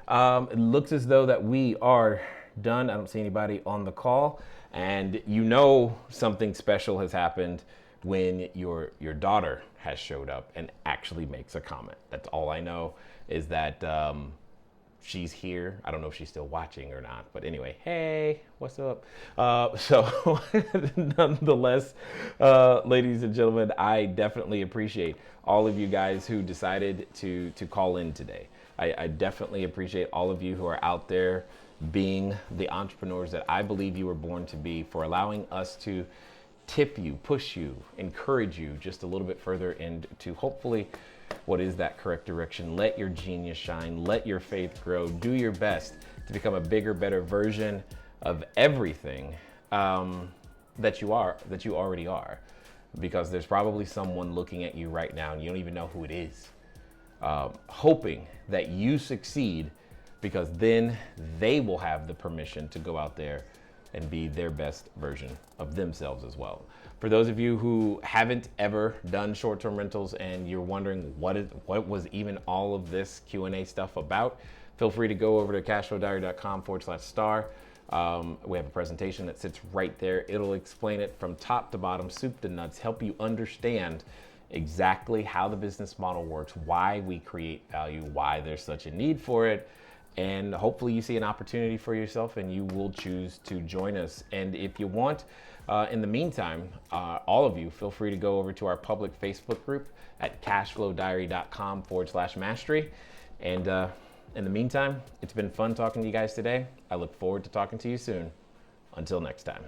it looks as though that we are done. I don't see anybody on the call, and you know something special has happened when your daughter has showed up and actually makes a comment. That's all I know, is that she's here. I don't know if she's still watching or not, but anyway, hey, what's up? So nonetheless, ladies and gentlemen, I definitely appreciate all of you guys who decided to call in today. I definitely appreciate all of you who are out there being the entrepreneurs that I believe you were born to be, for allowing us to tip you, push you, encourage you just a little bit further into hopefully what is that correct direction. Let your genius shine, let your faith grow, do your best to become a bigger, better version of everything that you already are, because there's probably someone looking at you right now and you don't even know who it is, hoping that you succeed, because then they will have the permission to go out there and be their best version of themselves as well. For those of you who haven't ever done short-term rentals and you're wondering what was even all of this Q&A stuff about, feel free to go over to CashFlowDiary.com/star. We have a presentation that sits right there. It'll explain it from top to bottom, soup to nuts, help you understand exactly how the business model works, why we create value, why there's such a need for it, and hopefully you see an opportunity for yourself and you will choose to join us. And if you want, in the meantime, all of you, feel free to go over to our public Facebook group at CashFlowDiary.com/mastery. And in the meantime, it's been fun talking to you guys today. I look forward to talking to you soon. Until next time.